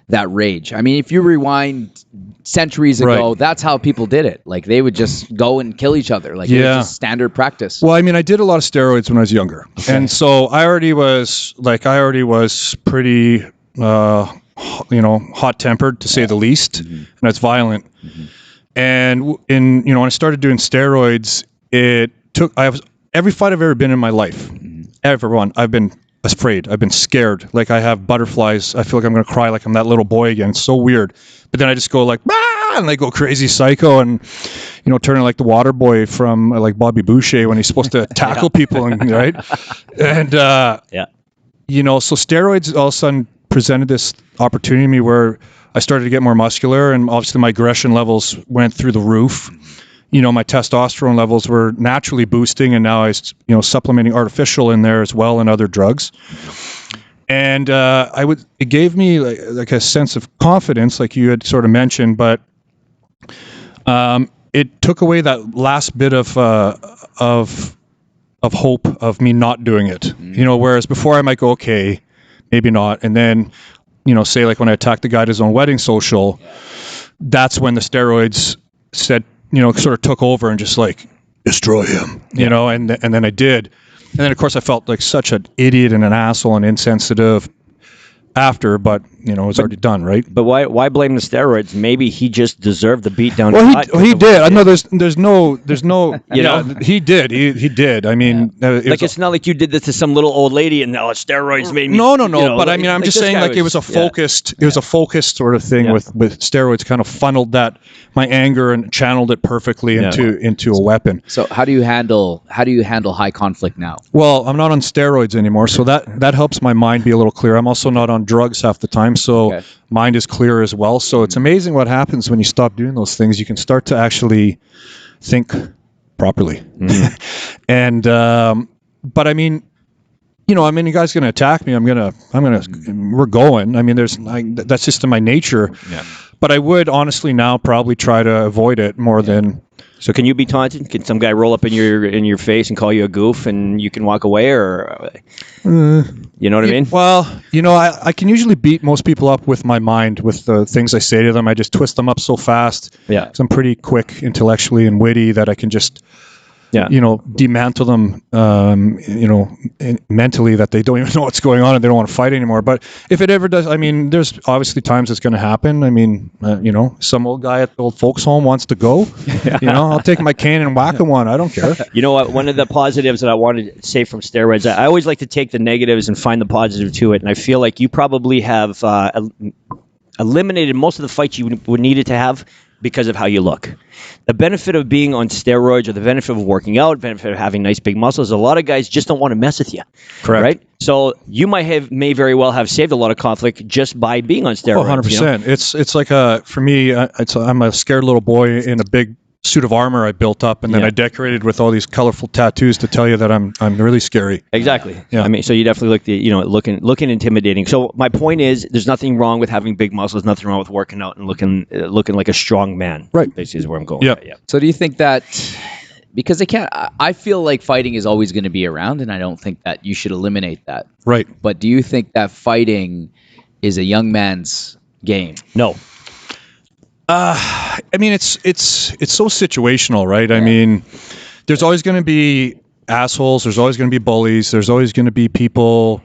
Speaker 2: rage? I mean, if you rewind centuries ago, that's how people did it. Like, they would just go and kill each other. Like, it was just standard practice.
Speaker 3: Well, I mean, I did a lot of steroids when I was younger. Okay. And so I already was pretty, hot-tempered, to say the least. And it's violent. And when I started doing steroids, every fight I've ever been in my life, everyone, I've been afraid. I've been scared. Like I have butterflies. I feel like I'm going to cry like I'm that little boy again. It's so weird. But then I just go like, ah, and I go crazy psycho and, turning like the water boy from like Bobby Boucher when he's supposed to tackle people, and right? And, so steroids all of a sudden presented this opportunity to me where I started to get more muscular, and obviously my aggression levels went through the roof. My testosterone levels were naturally boosting, and now I was, supplementing artificial in there as well and other drugs. And it gave me like a sense of confidence, like you had sort of mentioned, but it took away that last bit of hope of me not doing it. Whereas before I might go, okay, maybe not, and then say like when I attacked the guy at his own wedding social, that's when the steroids said, sort of took over and just like destroy him, and then I did. And then of course I felt like such an idiot and an asshole and insensitive after, but it was already done, right?
Speaker 1: But why blame the steroids? Maybe he just deserved the beat down.
Speaker 3: Well, he did. I know there's no he did. I mean,
Speaker 1: it's not like you did this to some little old lady and now steroids made me.
Speaker 3: No. But I mean, I'm just saying, like it was a focused, sort of thing with steroids, kind of funneled that my anger and channeled it perfectly into a weapon.
Speaker 2: So how do you handle high conflict now?
Speaker 3: Well, I'm not on steroids anymore, so that helps my mind be a little clearer. I'm also not on drugs half the time, so mind is clear as well. So it's amazing what happens when you stop doing those things. You can start to actually think properly. And but I mean, you guys going to attack me. We're going. I mean, that's just in my nature. Yeah. But I would honestly now probably try to avoid it more than.
Speaker 1: So can you be taunted? Can some guy roll up in your face and call you a goof and you can walk away, or you know what I mean?
Speaker 3: Well, I can usually beat most people up with my mind, with the things I say to them. I just twist them up so fast. Yeah. 'Cause I'm pretty quick intellectually and witty that I can just demantle them, mentally, that they don't even know what's going on and they don't want to fight anymore. But if it ever does, I mean, there's obviously times it's going to happen. I mean, some old guy at the old folks home wants to go, I'll take my cane and whack him one. I don't care.
Speaker 1: You know what? One of the positives that I wanted to say from steroids, I always like to take the negatives and find the positive to it. And I feel like you probably have eliminated most of the fights you would needed to have because of how you look. The benefit of being on steroids, or the benefit of working out, benefit of having nice big muscles, a lot of guys just don't want to mess with you.
Speaker 3: Correct.
Speaker 1: Right? So you may very well have saved a lot of conflict just by being on steroids.
Speaker 3: 100%. It's like for me, I'm a scared little boy in a big suit of armor I built up, and then I decorated with all these colorful tattoos to tell you that I'm really scary.
Speaker 1: Exactly. Yeah. I mean, so you definitely look looking intimidating. So my point is, there's nothing wrong with having big muscles. Nothing wrong with working out and looking like a strong man.
Speaker 3: Right.
Speaker 1: Basically, is where I'm going.
Speaker 3: Yeah.
Speaker 2: So do you think that, because I feel like fighting is always going to be around, and I don't think that you should eliminate that.
Speaker 3: Right.
Speaker 2: But do you think that fighting is a young man's game?
Speaker 1: No.
Speaker 3: I mean, it's so situational, right? Yeah. I mean, there's always going to be assholes. There's always going to be bullies. There's always going to be people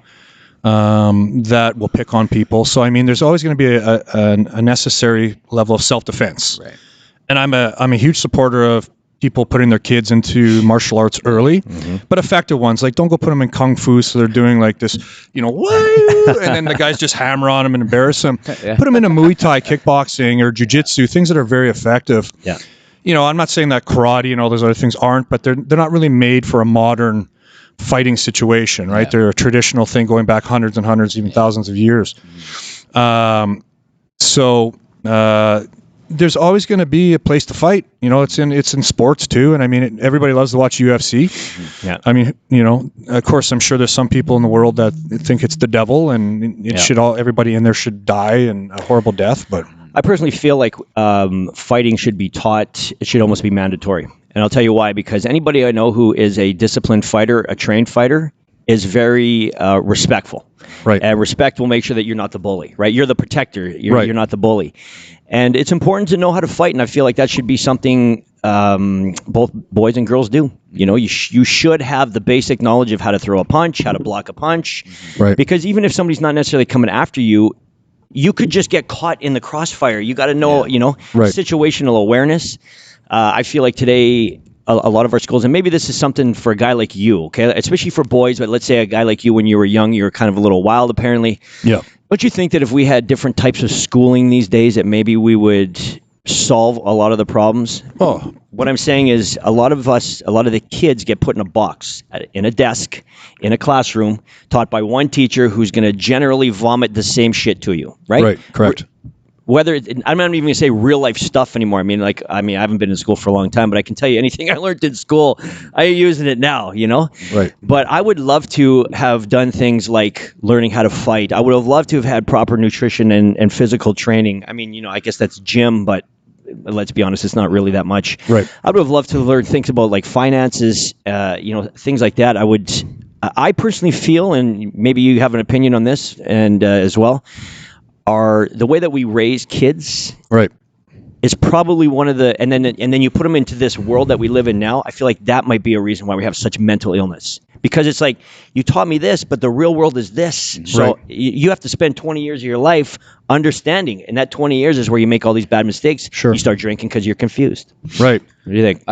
Speaker 3: that will pick on people. So, I mean, there's always going to be a necessary level of self-defense. Right. And I'm a huge supporter of people putting their kids into martial arts early, but effective ones. Like, don't go put them in kung fu so they're doing like this, woo, and then the guys just hammer on them and embarrass them. Yeah. Put them into Muay Thai, kickboxing, or jiu-jitsu, things that are very effective. Yeah. I'm not saying that karate and all those other things aren't, but they're not really made for a modern fighting situation, right? Yeah. They're a traditional thing going back hundreds and hundreds, even thousands of years. There's always going to be a place to fight. It's in sports too. And I mean, everybody loves to watch UFC. Yeah. I mean, of course, I'm sure there's some people in the world that think it's the devil, and everybody in there should die and a horrible death. But
Speaker 1: I personally feel like fighting should be taught. It should almost be mandatory. And I'll tell you why, because anybody I know who is a disciplined fighter, a trained fighter, is very respectful. Right. And respect will make sure that you're not the bully, right? You're the protector. You're not the bully. And it's important to know how to fight, and I feel like that should be something both boys and girls do. You should have the basic knowledge of how to throw a punch, how to block a punch. Right. Because even if somebody's not necessarily coming after you, you could just get caught in the crossfire. You got to know,
Speaker 3: Right.
Speaker 1: situational awareness. I feel like today, a lot of our schools, and maybe this is something for a guy like you, okay, especially for boys, but let's say a guy like you, when you were young, you were kind of a little wild, apparently.
Speaker 3: Yeah.
Speaker 1: Don't you think that if we had different types of schooling these days, that maybe we would solve a lot of the problems?
Speaker 3: Oh.
Speaker 1: What I'm saying is a lot of the kids get put in a box, in a desk, in a classroom, taught by one teacher who's going to generally vomit the same shit to you, right?
Speaker 3: Right, correct.
Speaker 1: Whether I'm not even going to say real life stuff anymore. I haven't been in school for a long time, but I can tell you anything I learned in school, I'm using it now,
Speaker 3: Right.
Speaker 1: But I would love to have done things like learning how to fight. I would have loved to have had proper nutrition and physical training. I guess that's gym, but let's be honest, it's not really that much.
Speaker 3: Right.
Speaker 1: I would have loved to learn things about like finances, things like that. I personally feel, and maybe you have an opinion on this, and as well, are the way that we raise kids,
Speaker 3: right,
Speaker 1: is probably one of the, and then you put them into this world that we live in now. I feel like that might be a reason why we have such mental illness, because it's like, you taught me this, but the real world is this. So
Speaker 3: Right.
Speaker 1: you have to spend 20 years of your life understanding, and that 20 years is where you make all these bad mistakes.
Speaker 3: Sure.
Speaker 1: You start drinking because you're confused.
Speaker 3: right.
Speaker 1: What do you think?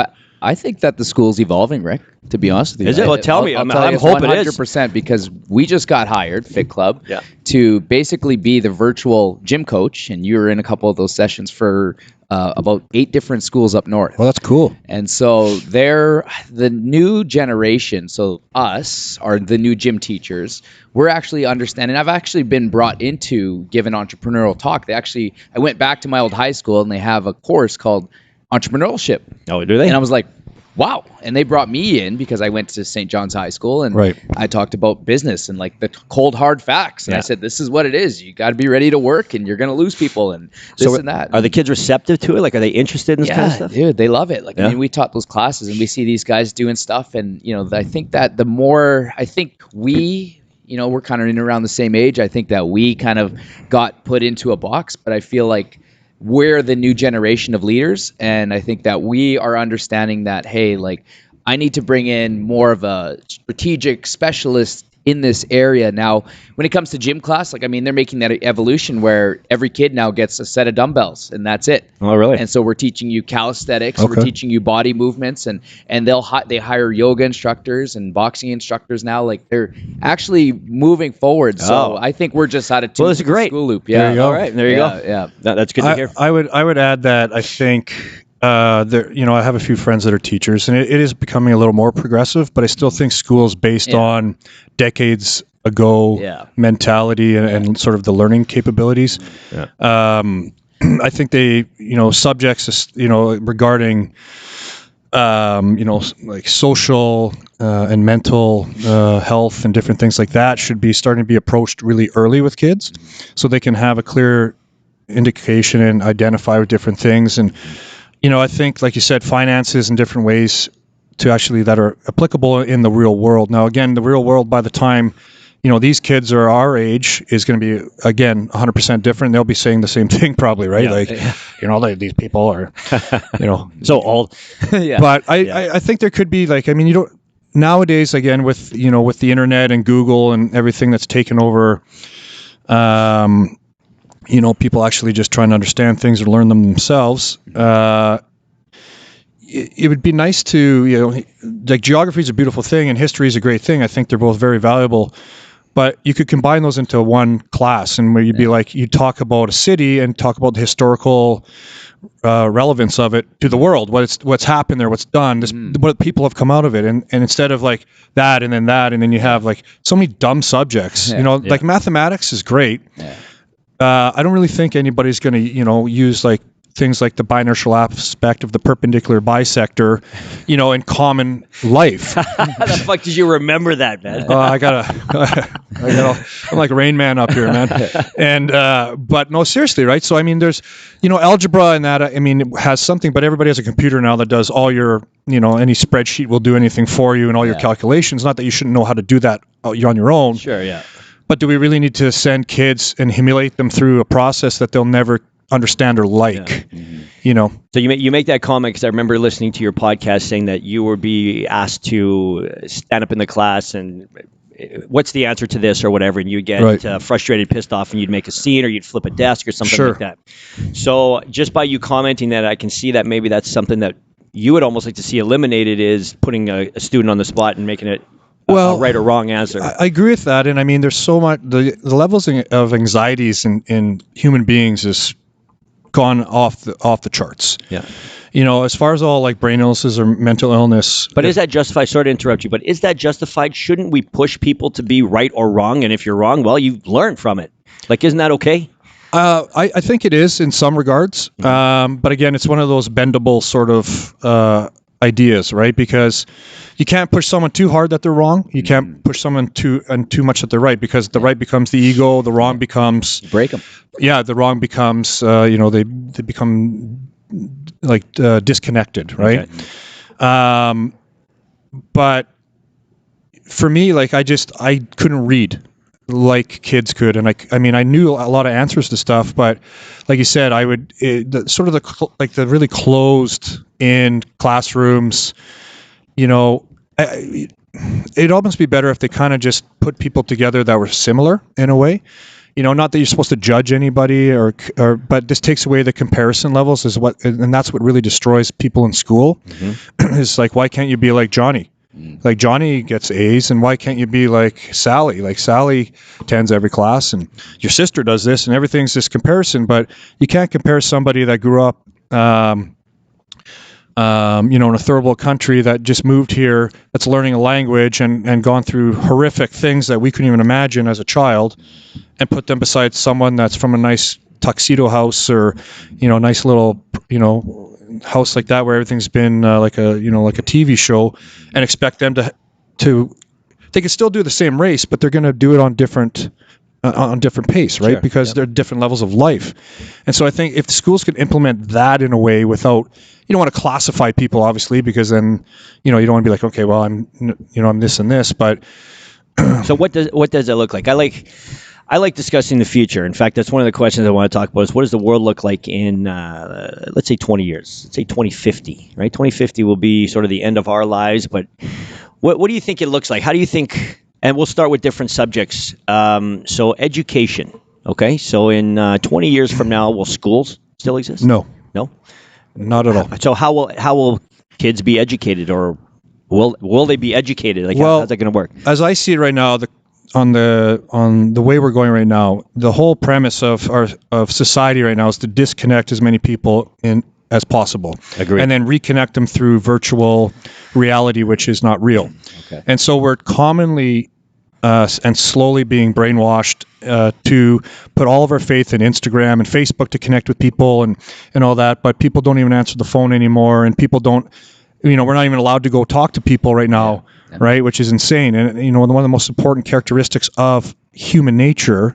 Speaker 2: I think that the school's evolving, Rick, to be honest with you.
Speaker 1: Is it? Well, tell me. I'm hoping it is.
Speaker 2: 100%, because we just got hired, Fit Club,
Speaker 1: Yeah.
Speaker 2: to basically be the virtual gym coach, and you were in a couple of those sessions for about 8 different schools up north.
Speaker 3: Well, that's cool.
Speaker 2: And so they're the new generation. So us are the new gym teachers. We're actually understanding. I've actually been brought into giving entrepreneurial talk. I went back to my old high school, and they have a course called entrepreneurship.
Speaker 1: Oh, do they?
Speaker 2: And I was like, wow. And they brought me in because I went to St. John's High School, and
Speaker 3: Right.
Speaker 2: I talked about business and like the cold hard facts. And
Speaker 1: Yeah.
Speaker 2: I said, this is what it is. You got to be ready to work, and you're going to lose people and this and that.
Speaker 1: Are the kids receptive to it? Like, are they interested in this kind of stuff?
Speaker 2: Dude, they love it. Like,
Speaker 1: Yeah.
Speaker 2: I mean, we taught those classes, and we see these guys doing stuff. And, I think that we're kind of in around the same age. I think that we kind of got put into a box, but I feel like we're the new generation of leaders. And I think that we are understanding that, hey, like, I need to bring in more of a strategic specialist in this area. Now, when it comes to gym class, like, I mean, they're making that evolution where every kid now gets a set of dumbbells, and that's it.
Speaker 1: Oh, really?
Speaker 2: And so we're teaching you calisthenics,
Speaker 3: Okay.
Speaker 2: we're teaching you body movements, and they hire yoga instructors and boxing instructors now. Like, they're actually moving forward. So I think we're just out of tune.
Speaker 1: Well, this is great.
Speaker 2: School loop. Yeah.
Speaker 3: There you go.
Speaker 1: All right, there you go.
Speaker 2: Yeah.
Speaker 1: That's good to hear.
Speaker 3: I would add that I think I have a few friends that are teachers, and it is becoming a little more progressive, but I still think schools based on decades ago mentality and sort of the learning capabilities.
Speaker 1: Yeah.
Speaker 3: I think they, subjects, regarding, like social and mental health and different things like that should be starting to be approached really early with kids, so they can have a clear indication and identify with different things. And, I think, like you said, finances and different ways to actually that are applicable in the real world. Now, again, the real world, by the time these kids are our age, is going to be, again, 100% different. They'll be saying the same thing probably, right?
Speaker 1: Yeah.
Speaker 3: These people are,
Speaker 1: So old.
Speaker 2: Yeah.
Speaker 3: But I think there could be, like, I mean, nowadays, again, with the internet and Google and everything that's taken over, people actually just trying to understand things or learn them themselves. It would be nice to, like, geography is a beautiful thing and history is a great thing. I think they're both very valuable, but you could combine those into one class, and where you'd be like, you talk about a city and talk about the historical relevance of it to the world, what's happened there, what's done, what people have come out of it, and instead of like that, and then you have like so many dumb subjects. Like mathematics is great. I don't really think anybody's going to use like things like the biinertial aspect of the perpendicular bisector, in common life.
Speaker 1: How the fuck did you remember that, man?
Speaker 3: I'm like Rain Man up here, man. And but no, seriously, right? So I mean, there's algebra and that. I mean, it has something, but everybody has a computer now that does all your any spreadsheet will do anything for you and all your calculations. Not that you shouldn't know how to do that on your own.
Speaker 1: Sure, yeah.
Speaker 3: But do we really need to send kids and humiliate them through a process that they'll never understand or like?
Speaker 1: So you make that comment because I remember listening to your podcast saying that you would be asked to stand up in the class and what's the answer to this or whatever, and you get frustrated, pissed off, and you'd make a scene or you'd flip a desk or something like that. So just by you commenting that, I can see that maybe that's something that you would almost like to see eliminated, is putting a student on the spot and making it a right or wrong answer.
Speaker 3: I agree with that, and I mean, there's so much, the levels of anxieties in human beings is gone off the charts.
Speaker 1: Yeah.
Speaker 3: You know, as far as all like brain illnesses or mental illness.
Speaker 1: But is that justified? Sorry to interrupt you, but is that justified? Shouldn't we push people to be right or wrong? And if you're wrong, well, you learn from it. Like, isn't that okay?
Speaker 3: I think it is in some regards. But again, it's one of those bendable sort of ideas, right? Because you can't push someone too hard that they're wrong. You can't push someone too much that they're right, because the right becomes the ego, the wrong becomes...
Speaker 2: You break them.
Speaker 3: Yeah, the wrong becomes, they become like disconnected, right? Okay. But for me, like, I couldn't read like kids could, and I mean I knew a lot of answers to stuff, but like you said, the really closed in classrooms, it'd almost be better if they kind of just put people together that were similar in a way. Not that you're supposed to judge anybody, but this takes away the comparison levels, and that's what really destroys people in school. It's like, why can't you be like Johnny? Like, Johnny gets A's, and why can't you be like Sally? Like, Sally attends every class, and your sister does this, and everything's this comparison. But you can't compare somebody that grew up, in a third world country, that just moved here, that's learning a language and gone through horrific things that we couldn't even imagine as a child, and put them beside someone that's from a nice tuxedo house, or, nice little, house like that, where everything's been like a TV show, and expect them to they can still do the same race, but they're going to do it on different pace, right? Sure. Because they're different levels of life. And so I think if the schools could implement that in a way without, you don't want to classify people, obviously, because then, you don't want to be like, okay, well, I'm this and this, but
Speaker 1: so what does it look like? I like discussing the future. In fact, that's one of the questions I want to talk about, is what does the world look like in, let's say 20 years, let's say 2050, right? 2050 will be sort of the end of our lives, but what do you think it looks like? How do you think, and we'll start with different subjects. So education, okay? So in 20 years from now, will schools still exist?
Speaker 3: No.
Speaker 1: No?
Speaker 3: Not at all.
Speaker 1: So how will kids be educated, or will they be educated? Like, how's that going to work?
Speaker 3: As I see it right now, on the way we're going right now, the whole premise of society right now is to disconnect as many people as possible.
Speaker 1: Agreed.
Speaker 3: And then reconnect them through virtual reality, which is not real.
Speaker 2: Okay.
Speaker 3: And so we're commonly and slowly being brainwashed to put all of our faith in Instagram and Facebook to connect with people and all that, but people don't even answer the phone anymore, and people don't, we're not even allowed to go talk to people right now. Yeah. Right, which is insane. And one of the most important characteristics of human nature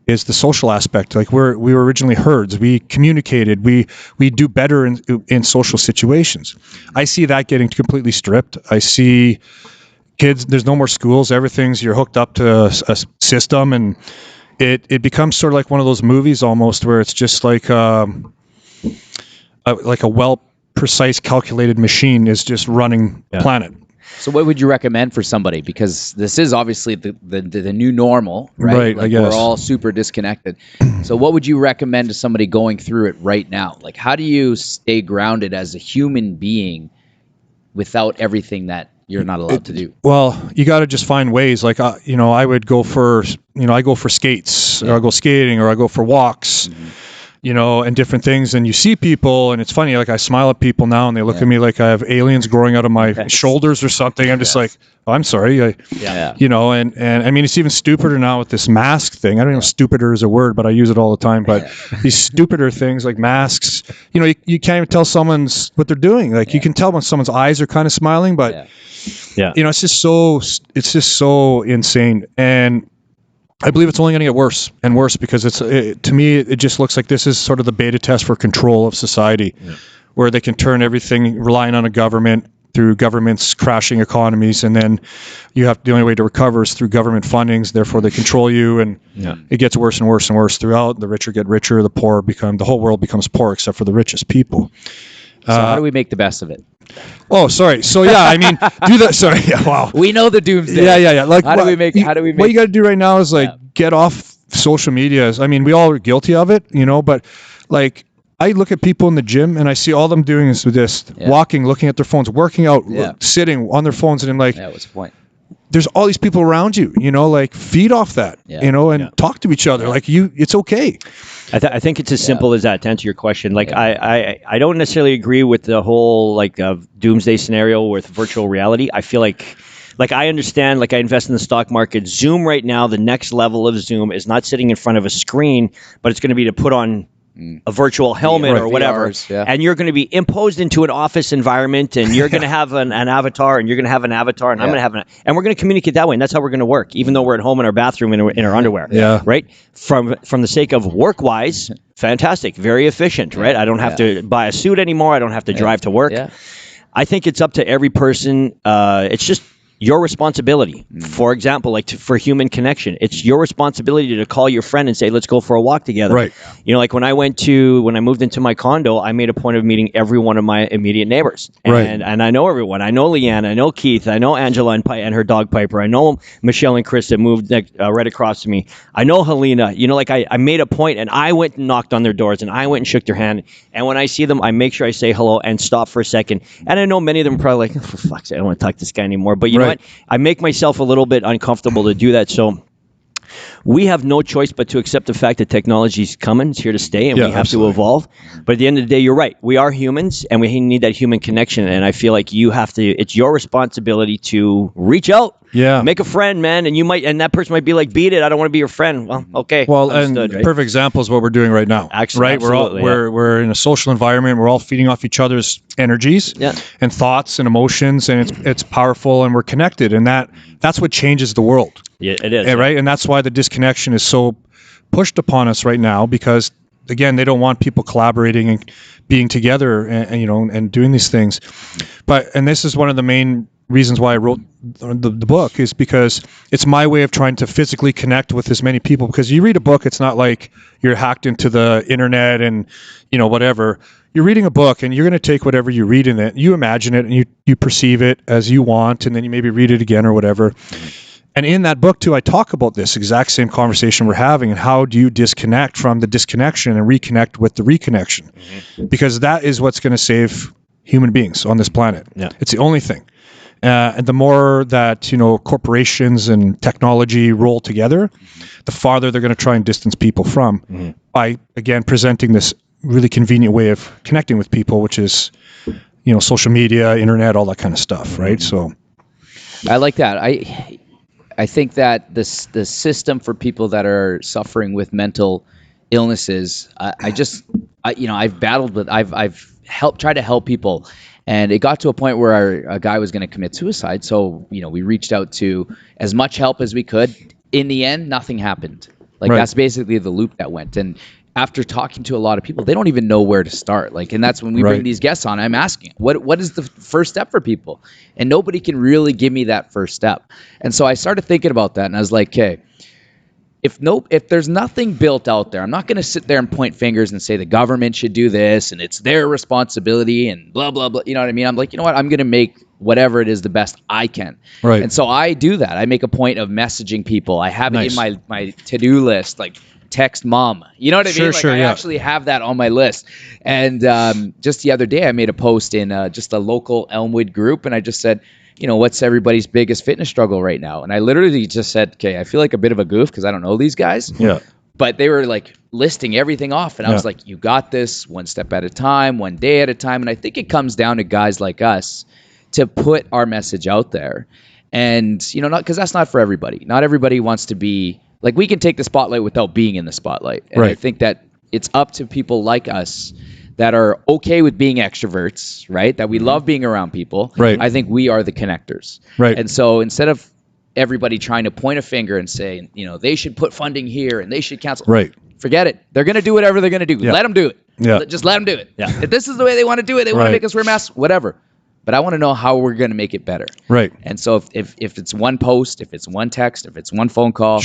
Speaker 3: is the social aspect. Like, we were originally herds. We communicated. We do better in social situations. I see that getting completely stripped. I see kids. There's no more schools. You're hooked up to a system, and it becomes sort of like one of those movies almost, where it's just like a precise calculated machine is just running the planet.
Speaker 2: So what would you recommend for somebody? Because this is obviously the new normal, right?
Speaker 3: Right,
Speaker 2: like,
Speaker 3: I guess.
Speaker 2: We're all super disconnected. So what would you recommend to somebody going through it right now? Like, how do you stay grounded as a human being without everything that you're not allowed to do?
Speaker 3: Well, you got to just find ways. Like, I would go for, I go for skates, or I go skating, or I go for walks. And different things, and you see people, and it's funny, like, I smile at people now, and they look at me like I have aliens growing out of my shoulders or something. I'm just like, oh, I'm sorry. And I mean, it's even stupider now with this mask thing. I don't know if stupider is a word, but I use it all the time. But these stupider things like masks, you can't even tell someone's what they're doing. Like, you can tell when someone's eyes are kind of smiling, but it's just so insane. And I believe it's only going to get worse and worse, because to me, it just looks like this is sort of the beta test for control of society, where they can turn everything relying on a government, through governments crashing economies, and then the only way to recover is through government fundings. Therefore, they control you, and it gets worse and worse and worse throughout. The richer get richer, the whole world becomes poor except for the richest people.
Speaker 2: So how do we make the best of it?
Speaker 3: Oh, sorry. So yeah, I mean, do that. Sorry. Yeah, wow.
Speaker 2: We know the doomsday.
Speaker 3: Yeah. Like,
Speaker 2: how do we make?
Speaker 3: What you got to do right now is get off social media. I mean, we all are guilty of it, but like I look at people in the gym and I see all them doing is just walking, looking at their phones, working out, sitting on their phones, and I'm like,
Speaker 2: what's the point?
Speaker 3: There's all these people around you, like feed off that, and talk to each other. Like it's okay.
Speaker 1: I think it's as simple as that, to answer your question. Like I don't necessarily agree with the whole doomsday scenario with virtual reality. I feel like I understand, I invest in the stock market. Zoom right now, the next level of Zoom is not sitting in front of a screen, but it's going to be to put on a virtual helmet or whatever, and you're going to be imposed into an office environment, and you're going to have an avatar, and you're going to have an avatar, and I'm going to have and we're going to communicate that way, and that's how we're going to work, even though we're at home in our bathroom in our underwear. Right? From the sake of work-wise, fantastic, very efficient, right? I don't have to buy a suit anymore. I don't have to drive to work. I think it's up to every person. It's just your responsibility. For example, for human connection, it's your responsibility to call your friend and say, let's go for a walk together.
Speaker 3: Right.
Speaker 1: When I moved into my condo, I made a point of meeting every one of my immediate neighbors. And I know everyone. I know Leanne, I know Keith, I know Angela and her dog Piper. I know Michelle and Chris that moved right across to me. I know Helena. I made a point, and I went and knocked on their doors, and I went and shook their hand. And when I see them, I make sure I say hello and stop for a second. And I know many of them are probably like, oh, for fuck's sake, I don't want to talk to this guy anymore. But you know what? I make myself a little bit uncomfortable to do that. So we have no choice but to accept the fact that technology is coming, it's here to stay, and we have to evolve. But at the end of the day, you're right. We are humans, and we need that human connection. And I feel like it's your responsibility to reach out. Make a friend, man, and that person might be like, beat it, I don't want to be your friend. Well, okay.
Speaker 3: Well, and perfect example is what we're doing right now.
Speaker 1: Actually,
Speaker 3: right? We're in a social environment. We're all feeding off each other's energies and thoughts and emotions, and it's powerful, and we're connected, and that's what changes the world.
Speaker 1: Yeah, it is.
Speaker 3: Right? And that's why the disconnection is so pushed upon us right now, because again, they don't want people collaborating and being together and doing these things. And this is one of the main reasons why I wrote the book, is because it's my way of trying to physically connect with as many people. Because you read a book, it's not like you're hacked into the internet and whatever. You're reading a book, and you're going to take whatever you read in it, you imagine it, and you perceive it as you want, and then you maybe read it again or whatever. And in that book too, I talk about this exact same conversation we're having, and how do you disconnect from the disconnection and reconnect with the reconnection? Because that is what's going to save human beings on this planet. It's the only thing. And the more that corporations and technology roll together, the farther they're going to try and distance people from by, again, presenting this really convenient way of connecting with people, which is social media, internet, all that kind of stuff, right? So
Speaker 2: I like that. I think that the system for people that are suffering with mental illnesses, I've battled with, I've tried to help people. And it got to a point where a guy was going to commit suicide. So, we reached out to as much help as we could. In the end, nothing happened. That's basically the loop that went. And after talking to a lot of people, they don't even know where to start. And that's when we bring these guests on, I'm asking, what is the first step for people? And nobody can really give me that first step. And so I started thinking about that, and I was like, okay, if there's nothing built out there, I'm not going to sit there and point fingers and say the government should do this and it's their responsibility and blah, blah, blah. You know what I mean? I'm like, you know what? I'm going to make whatever it is the best I can.
Speaker 3: Right.
Speaker 2: And so I do that. I make a point of messaging people. I have it in my to-do list, text mom. You know what I mean? I actually have that on my list. And just the other day, I made a post in just a local Elmwood group, and I just said, what's everybody's biggest fitness struggle right now? And I literally just said, okay, I feel like a bit of a goof because I don't know these guys.
Speaker 3: Yeah.
Speaker 2: But they were listing everything off. And I was like, you got this, one step at a time, one day at a time. And I think it comes down to guys like us to put our message out there. And, not because that's not for everybody. Not everybody wants to be we can take the spotlight without being in the spotlight. And I think that it's up to people like us that are okay with being extroverts, right? That we love being around people.
Speaker 3: Right.
Speaker 2: I think we are the connectors.
Speaker 3: Right.
Speaker 2: And so instead of everybody trying to point a finger and say, they should put funding here and they should cancel.
Speaker 3: Right.
Speaker 2: Forget it. They're going to do whatever they're going to do. Let them do it. Just let them do it. If this is the way they want to do it, they want to make us wear masks, whatever. But I want to know how we're going to make it better.
Speaker 3: Right.
Speaker 2: And so if it's one post, if it's one text, if it's one phone call,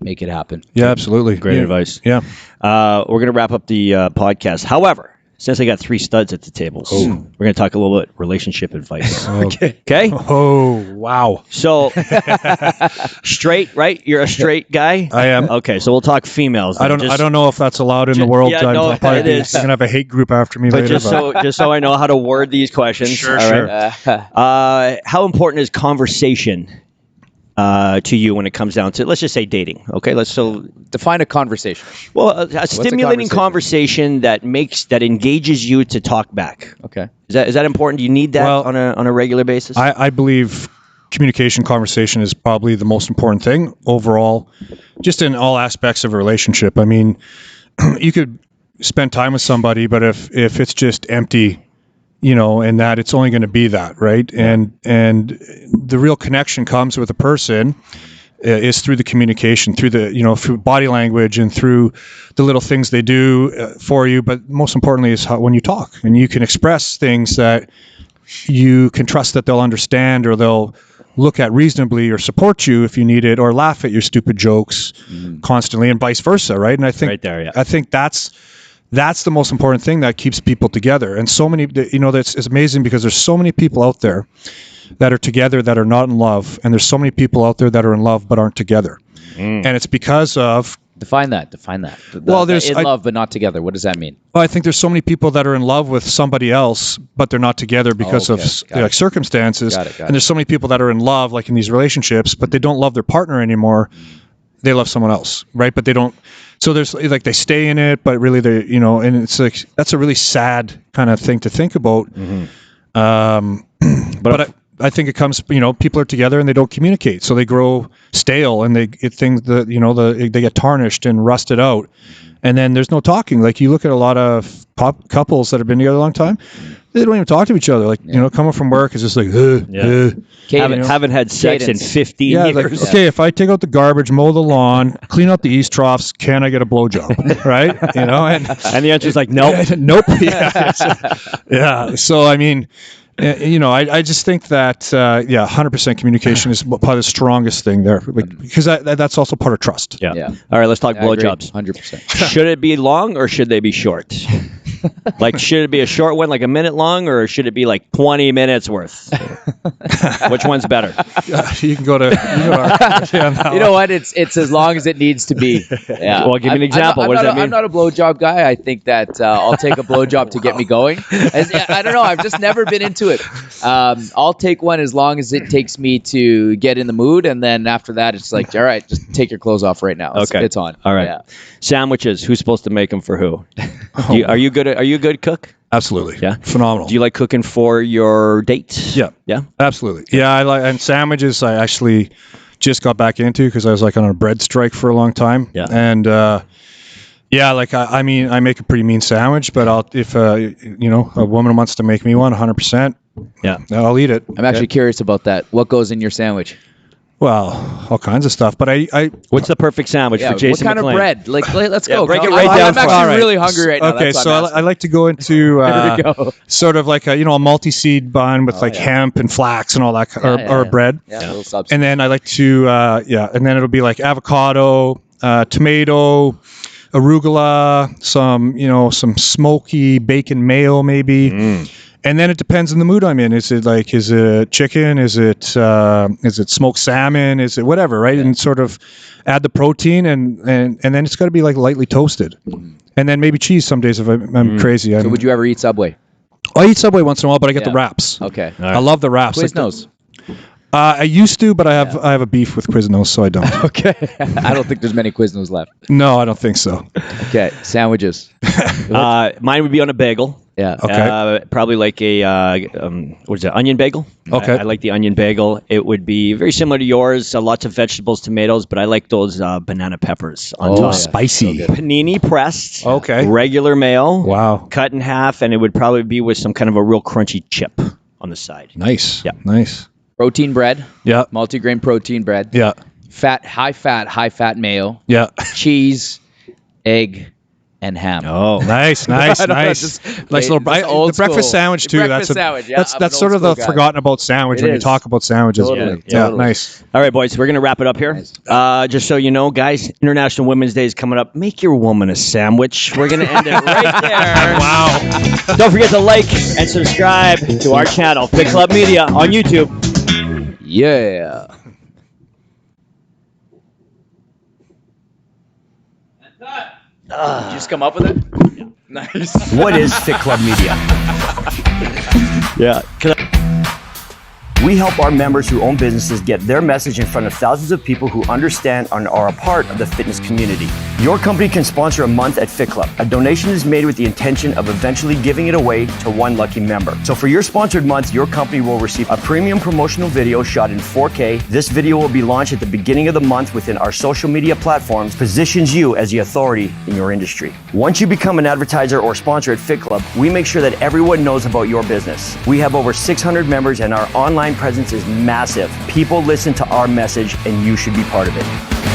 Speaker 2: make it happen.
Speaker 3: Yeah, absolutely.
Speaker 1: Great advice.
Speaker 3: Yeah.
Speaker 1: We're going to wrap up the podcast. However, since I got 3 studs at the tables, we're going to talk a little bit relationship advice.
Speaker 3: Okay.
Speaker 1: Okay?
Speaker 3: Oh, wow.
Speaker 1: So, straight, right? You're a straight guy?
Speaker 3: I am.
Speaker 1: Okay, so we'll talk females.
Speaker 3: I don't know if that's allowed in the world.
Speaker 1: Yeah, no,
Speaker 3: I'm probably
Speaker 1: it is.
Speaker 3: going to have a hate group after me later.
Speaker 1: Just so I know how to word these questions.
Speaker 3: Sure,
Speaker 1: all
Speaker 3: sure.
Speaker 1: right? How important is conversation to you when it comes down to, let's just say, dating? Okay,
Speaker 2: define a conversation.
Speaker 1: Well, a stimulating conversation that engages you to talk back.
Speaker 2: Okay,
Speaker 1: is that important? Do you need that on a regular basis?
Speaker 3: I believe communication, conversation is probably the most important thing overall, just in all aspects of a relationship. I mean, you could spend time with somebody, but if it's just empty, and that it's only going to be that, right? Yeah. And the real connection comes with a person is through the communication, through through body language and through the little things they do for you. But most importantly is when you talk and you can express things that you can trust that they'll understand, or they'll look at reasonably, or support you if you need it, or laugh at your stupid jokes constantly, and vice versa, right? And I think I think that's the most important thing that keeps people together. And so many, it's amazing because there's so many people out there that are together that are not in love, and there's so many people out there that are in love but aren't together. And it's because of
Speaker 2: define that. There's in love but not together. What does that mean?
Speaker 3: Well, I think there's so many people that are in love with somebody else, but they're not together because of circumstances. Got it. And there's so many people that are in love, like in these relationships, but they don't love their partner anymore. They love someone else, right? But they don't. So there's like they stay in it, but really they, and it's like that's a really sad kind of thing to think about. But I think it comes, people are together and they don't communicate, so they grow stale and they get things that they get tarnished and rusted out, and then there's no talking. Like you look at a lot of couples that have been together a long time, they don't even talk to each other. Like coming from work is just like
Speaker 1: haven't had sex in 15 years.
Speaker 3: Like, okay, if I take out the garbage, mow the lawn, clean out the east troughs, can I get a blowjob? Right?
Speaker 1: And the answer is like nope.
Speaker 3: Nope. Yeah. So I mean, I just think that 100% communication is probably the strongest thing there, because that's also part of trust.
Speaker 1: Yeah. All right, let's talk blowjobs.
Speaker 2: 100%.
Speaker 1: Should it be long or should they be short? Like, should it be a short one, like a minute long, or should it be like 20 minutes worth? Which one's better?
Speaker 3: You can go to.
Speaker 2: You know what? It's as long as it needs to be. Yeah.
Speaker 1: Well, give me an example. What does that mean?
Speaker 2: I'm not a blowjob guy. I think that I'll take a blowjob to get me going. I don't know. I've just never been into it. I'll take one as long as it takes me to get in the mood, and then after that, it's like, all right, just take your clothes off right now. It's on.
Speaker 1: All right. Yeah. Sandwiches. Who's supposed to make them for who? Are you good? Are you a good cook?
Speaker 3: Absolutely.
Speaker 1: Yeah.
Speaker 3: Phenomenal.
Speaker 1: Do you like cooking for your dates?
Speaker 3: Yeah.
Speaker 1: Yeah.
Speaker 3: Absolutely. Yeah. I like, and sandwiches I actually just got back into because I was like on a bread strike for a long time.
Speaker 1: Yeah.
Speaker 3: And I mean, I make a pretty mean sandwich, but if a woman wants to make me one, 100%.
Speaker 1: Yeah.
Speaker 3: I'll eat it.
Speaker 2: I'm actually curious about that. What goes in your sandwich?
Speaker 3: Well, all kinds of stuff, but I
Speaker 1: what's the perfect sandwich for Jason
Speaker 2: McLean? What kind of bread? Like, let's go.
Speaker 1: Break it right down.
Speaker 2: I'm actually really hungry right now.
Speaker 3: Okay, so I like to go into sort of like a multi-seed bun with hemp and flax and all that, or bread.
Speaker 2: Yeah, a little substance.
Speaker 3: And then I like to and then it'll be like avocado, tomato, arugula, some smoky bacon mayo maybe. And then it depends on the mood I'm in. Is it chicken? Is it smoked salmon? Is it whatever, right? And sort of add the protein and then it's got to be like lightly toasted. And then maybe cheese some days if I'm crazy.
Speaker 2: So would you ever eat Subway?
Speaker 3: I eat Subway once in a while, but I get the wraps.
Speaker 2: Okay.
Speaker 3: Right. I love the wraps.
Speaker 2: Quiznos.
Speaker 3: I used to, but I have a beef with Quiznos, so I don't.
Speaker 2: Okay. I don't think there's many Quiznos left.
Speaker 3: No, I don't think so.
Speaker 2: Okay. Sandwiches.
Speaker 1: Mine would be on a bagel.
Speaker 2: Yeah.
Speaker 3: Okay.
Speaker 1: Probably like a what is it? Onion bagel.
Speaker 3: Okay.
Speaker 1: I like the onion bagel. It would be very similar to yours. Lots of vegetables, tomatoes, but I like those banana peppers on top.
Speaker 3: Spicy.
Speaker 1: So panini pressed.
Speaker 3: Okay.
Speaker 1: Regular mayo.
Speaker 3: Wow.
Speaker 1: Cut in half, and it would probably be with some kind of a real crunchy chip on the side.
Speaker 3: Nice.
Speaker 1: Yeah.
Speaker 3: Nice.
Speaker 2: Protein bread.
Speaker 3: Yeah.
Speaker 2: Multigrain protein bread.
Speaker 3: Yeah.
Speaker 2: High fat mayo.
Speaker 3: Yeah.
Speaker 2: Cheese, egg, and ham.
Speaker 1: Oh,
Speaker 3: nice. Nice little the breakfast sandwich too.
Speaker 2: Breakfast sandwich. Yeah,
Speaker 3: that's sort of the forgotten about sandwich when you talk about sandwiches.
Speaker 2: Totally.
Speaker 3: Yeah, nice.
Speaker 1: All right, boys, we're going to wrap it up here. Just so you know, guys, International Women's Day is coming up. Make your woman a sandwich. We're going to end it right there.
Speaker 3: Wow.
Speaker 1: Don't forget to like and subscribe to our channel, Fit Club Media, on YouTube.
Speaker 2: Yeah. Did you just come up with it? Yeah. Nice.
Speaker 1: What is Fit Club Media? Yeah.
Speaker 4: We help our members who own businesses get their message in front of thousands of people who understand and are a part of the fitness community. Your company can sponsor a month at Fit Club. A donation is made with the intention of eventually giving it away to one lucky member. So for your sponsored month, your company will receive a premium promotional video shot in 4K. This video will be launched at the beginning of the month within our social media platforms, positions you as the authority in your industry. Once you become an advertiser or sponsor at Fit Club, we make sure that everyone knows about your business. We have over 600 members and our online presence is massive. People listen to our message and you should be part of it.